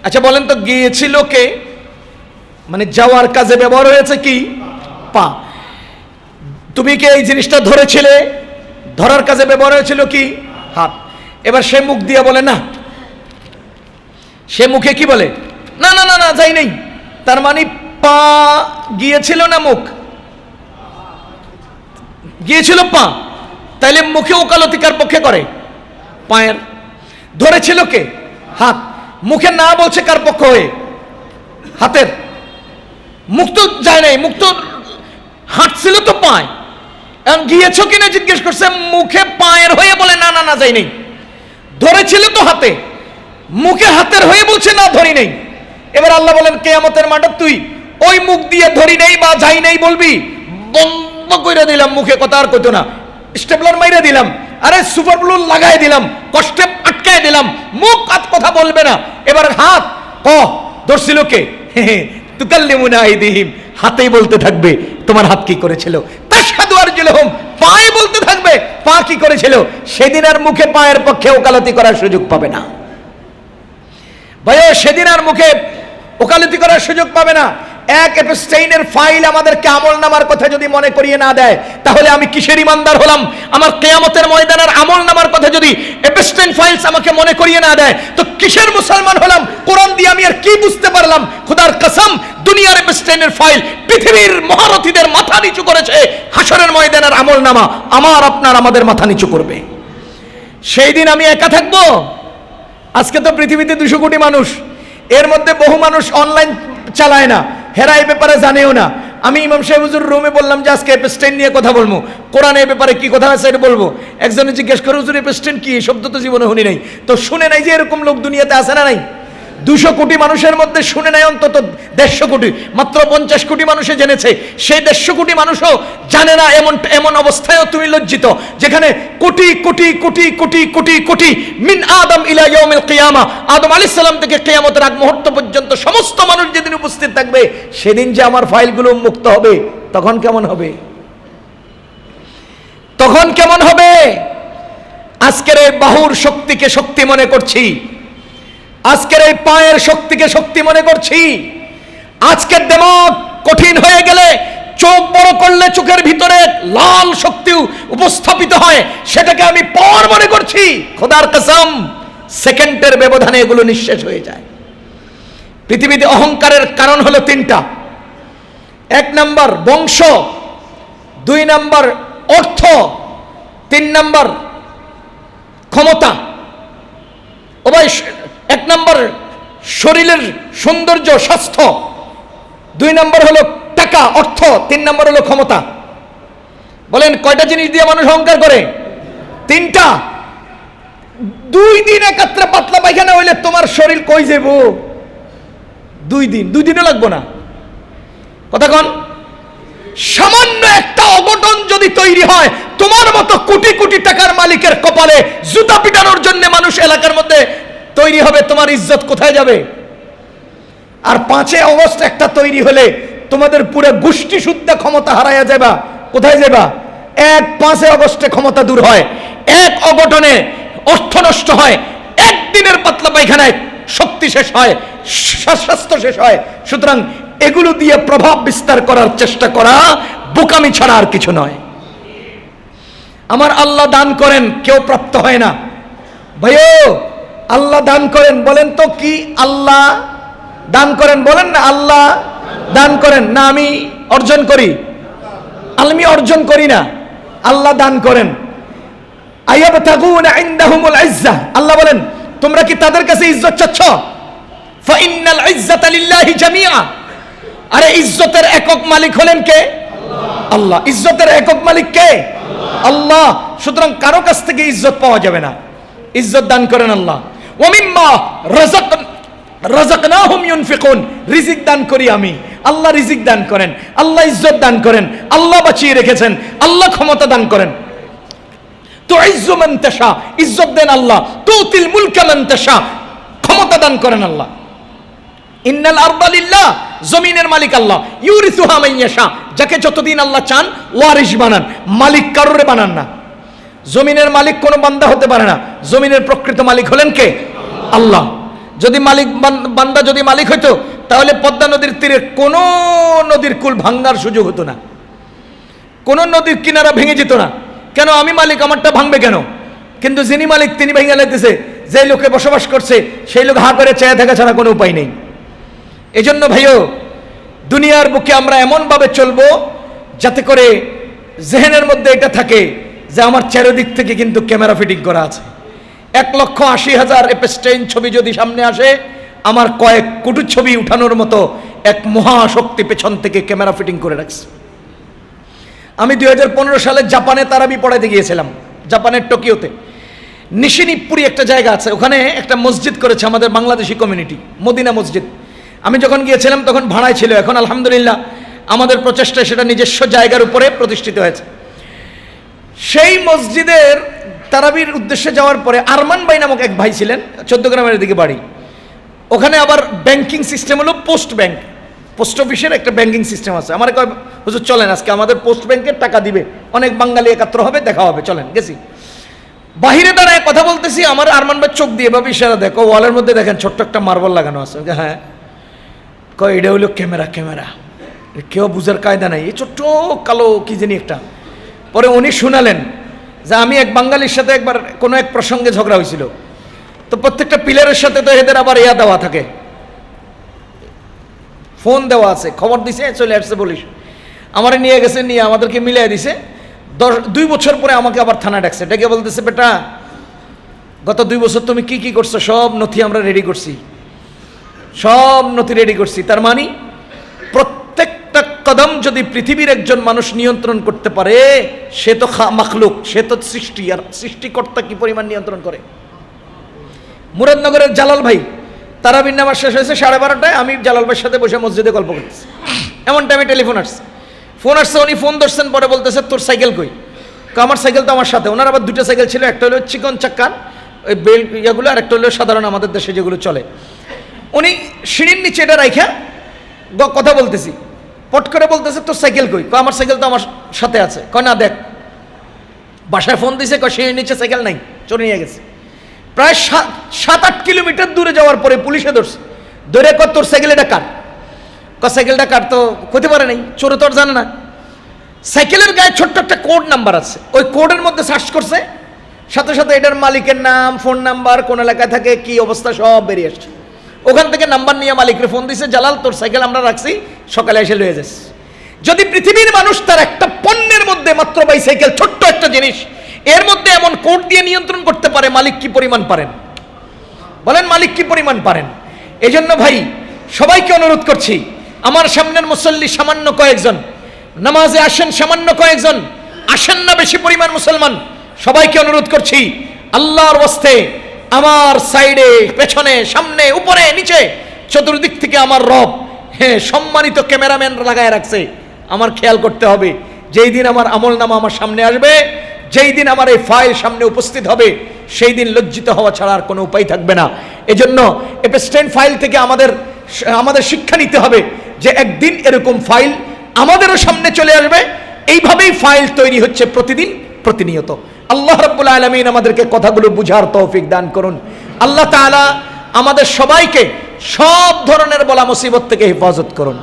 আচ্ছা বলেন তো, গিয়েছিল কে? মানে যাওয়ার কাজে ব্যবহার হয়েছে কি? পা। তুমি কি এই জিনিসটা ধরেছিলে? ধরার কাজে ব্যবহার হয়েছিল কি? হাত। এবার সে মুখ দিয়ে বলে না, সে মুখে কি বলে? না না না না, যাই নেই। তার মানে পা গিয়েছিল না মুখ গিয়েছিল? পা। তাইলে মুখে ওকালতি কার পক্ষে করে? পায়ের। ধরেছিল কে? হাত। মুখে না বলছে কার পক্ষ হয়ে? হাতের। মুখ তো যায় নাই, মুখ তো হাঁটছিল তো পায়। এখন গিয়েছ কিনা জিজ্ঞেস করছে, মুখে পায়ের হয়ে বলে না না না, যাই নেই। ধরেছিল তো হাতে, মুখে হাতের হয়ে বলছে না, ধরি নেই। এবার আল্লাহ বলেন কিয়ামতের মাঠে তুই ওই মুখ দিয়ে ধরি নেই বা যাই নেই বলবি? বন্ধ করে দিলাম, মুখে কথা আর কইতো না। স্টেপলার মাইরে দিলাম, আরে সুপার ব্লু লাগাই দিলাম, কষ্টে আটকায় দিলাম, মুখ আর কথা বলবে না। এবার হাত ধরছিল কে? তুকাল্লিমুনা আইদিহিম। হাতেই বলতে থাকবে তোমার হাত কি করেছিল। তাশহাদু আরজুলুহুম, পায়ে বলতে থাকবে পা কি করেছিল। সেদিন আর মুখে পায়ের পক্ষে ওকালতি করার সুযোগ পাবে না ভাই, সেদিন আর মুখে ওকালতি করার সুযোগ পাবে না। এক এপস্টাইনের ফাইল আমাদেরকে আমলনামার কথা যদি মনে করিয়ে না দেয়, তাহলে আমি কিসের ইমানদার হলাম? আমার কিয়ামতের ময়দানের আমলনামার কথা যদি এপস্টাইন ফাইলস আমাকে মনে করিয়ে না দেয়, তো কিসের মুসলমান হলাম? কোরআন দিয়ে আমি আর কি বুঝতে পারলাম? খোদার কসম, দুনিয়ার এপস্টাইনের ফাইল পৃথিবীর মহারথীদের মাথা নিচু করেছে, হাসরের ময়দানের আমলনামা আমার আপনার আমাদের মাথা নিচু করবে। সেই দিন আমি একা থাকবো? আজকে তো পৃথিবীতে 200 কোটি মানুষ, এর মধ্যে বহু মানুষ অনলাইন চালায় না, হেরা এই ব্যাপারে জানেও না। আমি ইমাম সাহেব হুজুর রুমে বললাম যে আজকে এপস্টাইন নিয়ে কথা বলবো, কোরআনে এই ব্যাপারে কি কথা আছে এটা বলবো। একজনে জিজ্ঞেস করে, হুজুর এপস্টাইন কি? এই শব্দ তো জীবনে শুনি নাই। তো শুনে নাই যে এরকম লোক দুনিয়াতে আছে না নাই? 200 কোটি মানুষের মধ্যে শুনে নাই অন্তত 150 কোটি, মাত্র 50 কোটি মানুষে জেনেছে। সেই 150 কোটি মানুষও জানে না। এমন অবস্থায়ও তুমি লজ্জিত, যেখানে কোটি কোটি কোটি কোটি কোটি কোটি মিন আদম ইলা ইয়াউমিল কিয়ামা, আদম আলাইহিস সালাম থেকে কিয়ামতের আগ মুহূর্ত পর্যন্ত সমস্ত মানুষ যেদিন উপস্থিত থাকবে, সেদিন যে আমার ফাইলগুলো মুক্ত হবে, তখন কেমন হবে? তখন কেমন হবে? আজকের এই বাহুর শক্তিকে শক্তি মনে করছি, আজকের এই পায়ের শক্তিকে শক্তি মনে করছি। আজকের দিমাগ কঠিন হয়ে গেলে, চোখ বড় করলে চোখের ভিতরে লাল শক্তি উপস্থাপিত হয়, সেটাকে আমি পাওয়ার মনে করছি। খোদার কসম, সেকেন্ডের ব্যবধানে এগুলো নিঃশেষ হয়ে যায়। পৃথিবীতে অহংকারের কারণ হলো 3টা। 1 নাম্বার বংশ, 2 নাম্বার অর্থ, 3 নাম্বার ক্ষমতা। ও ভাই, 1 নাম্বার শরীরের সৌন্দর্য স্বাস্থ্য, 2 নাম্বার হলো টাকা অর্থ, 3 নাম্বার হলো ক্ষমতা। বলেন কয়টা জিনিস দিয়ে মানুষ অহংকার করে? 3টা। 2 দিন একাত্রে পাতলা পায়খানা হইলে তোমার শরীর কই যাব? 2 দিনও লাগবো না। কথা কন? সামান্য একটা অঘটন যদি তৈরি হয়, তোমার মতো কোটি কোটি টাকার মালিকের কপালে জুতা পিটানোর জন্য মানুষ এলাকার মধ্যে তৈরি হবে, তোমার ইজ্জত কোথায় যাবে? আর 5 আগস্ট একটা তৈরি হলে তোমাদের পুরো গোষ্ঠী শুদ্ধ ক্ষমতা হারাইয়া যাবা। কোথায় যাবা? 5 আগস্টে ক্ষমতা দূর হয়, 1 অঘটনে অর্থ নষ্ট হয়, 1 দিনের পাতলা পায়খানায় শক্তি শেষ হয়, স্বাস্থ্য শেষ হয়। সুতরাং এগুলো দিয়ে প্রভাব বিস্তার করার চেষ্টা করা বোকামি ছাড়া আর কিছু নয়। আমার আল্লাহ দান করেন, কেউ প্রাপ্ত হয় না। ভাইও, আল্লাহ দান করেন, বলেন তো কি? আল্লাহ দান করেন, বলেন না আল্লাহ দান করেন। না আমি অর্জন করি? আমি অর্জন করি না, আল্লাহ দান করেন। আয়াবতাগুনা ইনদাহুমুল ইজ্জাহ, আল্লাহ বলেন তোমরা কি তাদের কাছে ইজ্জত চাচ্ছ? ফা ইন্নাল ইজ্জাতা লিল্লাহি জামিআ। আরে ইজ্জতের একক মালিক হলেন কে? আল্লাহ। ইজ্জতের একক মালিক কে? আল্লাহ। সুতরাং কারো কাছ থেকে ইজ্জত পাওয়া যাবে না, ইজ্জত দান করেন আল্লাহ। ওয়া মিম্মা রাযাকনাহুম ইউনফিকুন, রিজিক দান করি আমি, আল্লাহ রিজিক দান করেন, আল্লাহ ইজ্জত দান করেন, আল্লাহ বাঁচিয়ে রেখেছেন, আল্লাহ ক্ষমতা দান করেন। তুইজ্জু মান তাশা, ইজ্জত দেন আল্লাহ। তুতিল মুলকা মান তাশা, ক্ষমতা দান করেন আল্লাহ। ইন্নাল আরদা লিল্লাহ, জমিনের মালিক আল্লাহ। ইউরিসুহা মান ইয়াশা, যাকে যতদিন আল্লাহ চান ওয়ারিস বানান, মালিক কারোরে বানান না। জমিনের মালিক কোনো বান্দা হতে পারে না, জমিনের প্রকৃত মালিক হলেন কে? আল্লাহ। যদি মালিক বান্দা যদি মালিক হইতো, তাহলে পদ্মা নদীর তীরে কোন নদীর কুল ভাঙ্গার সুযোগ হতো না, কোন নদীর কিনারা ভেঙে যেত না। কেন? আমি মালিক, আমারটা ভাঙবে কেন? কিন্তু যিনি মালিক তিনি ভেঙে লাইতেছে, যে লোকে বসবাস করছে সেই লোক হা করে চেয়ে থাকা ছাড়া কোনো উপায় নেই। এজন্য ভাইও, দুনিয়ার বুকে আমরা এমনভাবে চলবো যাতে করে জেহেনের মধ্যে এটা থাকে যে আমার চারিদিক থেকে কিন্তু ক্যামেরা ফিটিং করা আছে। 1,80,000 এপস্টাইন ছবি যদি সামনে আসে, আমার কয়েক কোটি ছবি উঠানোর মতো এক মহাশক্তি পেছন থেকে ক্যামেরা ফিটিং করে রাখছে। আমি 2015 সালে জাপানে তারাবি পড়াইতে গিয়েছিলাম, জাপানের টোকিওতে। নিশিনিপুরি একটা জায়গা আছে, ওখানে একটা মসজিদ করেছে আমাদের বাংলাদেশি কমিউনিটি, মদিনা মসজিদ। আমি যখন গিয়েছিলাম তখন ভাড়ায় ছিল, এখন আলহামদুলিল্লাহ আমাদের প্রচেষ্টায় সেটা নিজস্ব জায়গার উপরে প্রতিষ্ঠিত হয়েছে। সেই মসজিদের তারাবির উদ্দেশ্যে যাওয়ার পরে আরমান ভাই নামক এক ভাই ছিলেন, 14 গ্রামের দিকে বাড়ি। ওখানে আবার ব্যাংকিং সিস্টেম হলো পোস্ট ব্যাংক, পোস্ট অফিসের একটা ব্যাংকিং সিস্টেম আছে। আমার কয়, হুজুর চলেন আজকে আমাদের পোস্ট ব্যাংকের টাকা দিবে, অনেক বাঙালি একাত্র হবে, দেখা হবে, চলেন। গেছি, বাহিরে দাঁড়ায় কথা বলতেছি, আমার আরমান ভাই চোখ দিয়ে ভাবে ইশারা, দেখো ওয়ালের মধ্যে দেখেন ছোট্ট একটা মার্বল লাগানো আছে। হ্যাঁ, কয় এটা হইলো ক্যামেরা ক্যামেরা, কেউ বুঝার কায়দা নাই, এই ছোট্ট কালো কি জানি একটা। পরে উনি শুনালেন যে আমি এক বাঙালির সাথে একবার কোনো এক প্রসঙ্গে ঝগড়া হয়েছিল, তো প্রত্যেকটা পিলারের সাথে তো এদের আবার ইয়া দেওয়া থাকে, ফোন দেওয়া আছে, খবর দিছে, চলে আসছে পুলিশ, আমারে নিয়ে গেছে, নিয়ে আমাদেরকে মিলিয়ে দিছে। 2 বছর পরে আমাকে আবার থানা ডাকছে, ডেকে বলতেছে বেটা গত 2 বছর তুমি কি কি করছো, সব নথি আমরা রেডি করছি, সব নথি রেডি করছি। তার মানে প্রত্যেকটা কদম যদি পৃথিবীর একজন মানুষ নিয়ন্ত্রণ করতে পারে, সে তো মাখলুক, সে তো সৃষ্টি, আর সৃষ্টিকর্তা কি পরিমাণ নিয়ন্ত্রণ করে। মুরাদনগরের জালাল ভাই, তারাবির নামাজ শেষ হয়েছে 12:30টায়, আমি জালাল ভাইয়ের সাথে বসে মসজিদে গল্প করতেছি, এমন টাইমে টেলিফোন আসছে। উনি ফোন ধরছেন, পরে বলতেছে তোর সাইকেল কই? আমার সাইকেল তো আমার সাথে। ওনার আবার 2টা সাইকেল ছিল, একটা হলো চিকন চাক্কার ওই বেল ইয়াগুলো, আর একটা হলো সাধারণ আমাদের দেশে যেগুলো চলে। উনি সিঁড়ির নিচে এটা রাইখা কথা বলতেছি, পট করে বলতেছে তোর সাইকেল কই? আমার সাইকেল তো আমার সাথে আছে। কয় না দেখ, বাসায় ফোন দিছে, কয় সিঁড়ির নিচে সাইকেল নাই, চলে নিয়ে গেছে। প্রায় 7-8 কিলোমিটার দূরে যাওয়ার পরে পুলিশে ধরছে, ধরে কয় তোর সাইকেল এটা কার? সাইকেলটা কার তো হতে পারে নাই, চোরে তো আর জানে না। সাইকেলের গায়ে ছোট্ট একটা কোড নাম্বার আছে, ওই কোডের মধ্যে সার্চ করছে, সাথে সাথে এটার মালিকের নাম, ফোন নাম্বার, কোন এলাকায় থাকে, কি অবস্থা সব বেরিয়ে আসছে। ওখান থেকে নাম্বার নিয়ে মালিকরে ফোন দিছে, জালাল তোর সাইকেল আমরা রাখছি, সকালে এসে লয়ে যাস। যদি পৃথিবীর মানুষ তার একটা পণ্যের মধ্যে মাত্র বাইসাইকেল, ছোট্ট একটা জিনিস, এর মধ্যে এমন কোড দিয়ে নিয়ন্ত্রণ করতে পারে, মালিক কি পরিমাণ পারেন? বলেন মালিক কি পরিমাণ পারেন? এজন্য ভাই সবাইকে অনুরোধ করছি, আমার সামনের মুসল্লি সামান্য কয়েকজন, নামাজে আসেন সামান্য কয়েকজন, আসেন না বেশি পরিমাণ মুসলমান, সবাইকে অনুরোধ করছি আল্লাহর ওয়াস্তে আমার সাইডে, পেছনে, সামনে, উপরে, নিচে, চতুর্দিক থেকে আমার রব সম্মানিত ক্যামেরাম্যান লাগায় রাখছে। আমার খেয়াল করতে হবে, যেই দিন আমার আমলনামা আমার সামনে আসবে, যেই দিন আমার এই ফাইল সামনে উপস্থিত হবে, সেই দিন লজ্জিত হওয়া ছাড়া আর কোনো উপায় থাকবে না। এজন্য এপস্টেন ফাইল থেকে আমাদের শিক্ষা নিতে হবে যে একদিন এরকম ফাইল আমাদেরও সামনে চলে আসবে। এইভাবেই ফাইল তৈরি হচ্ছে প্রতিদিন, প্রতিনিয়ত। আল্লাহ রাব্বুল আলামিন আমাদেরকে কথাগুলো বুঝার তৌফিক দান করুন। আল্লাহ তাআলা আমাদের সবাইকে সব ধরনের বলা মুসিবত থেকে হেফাজত করুন।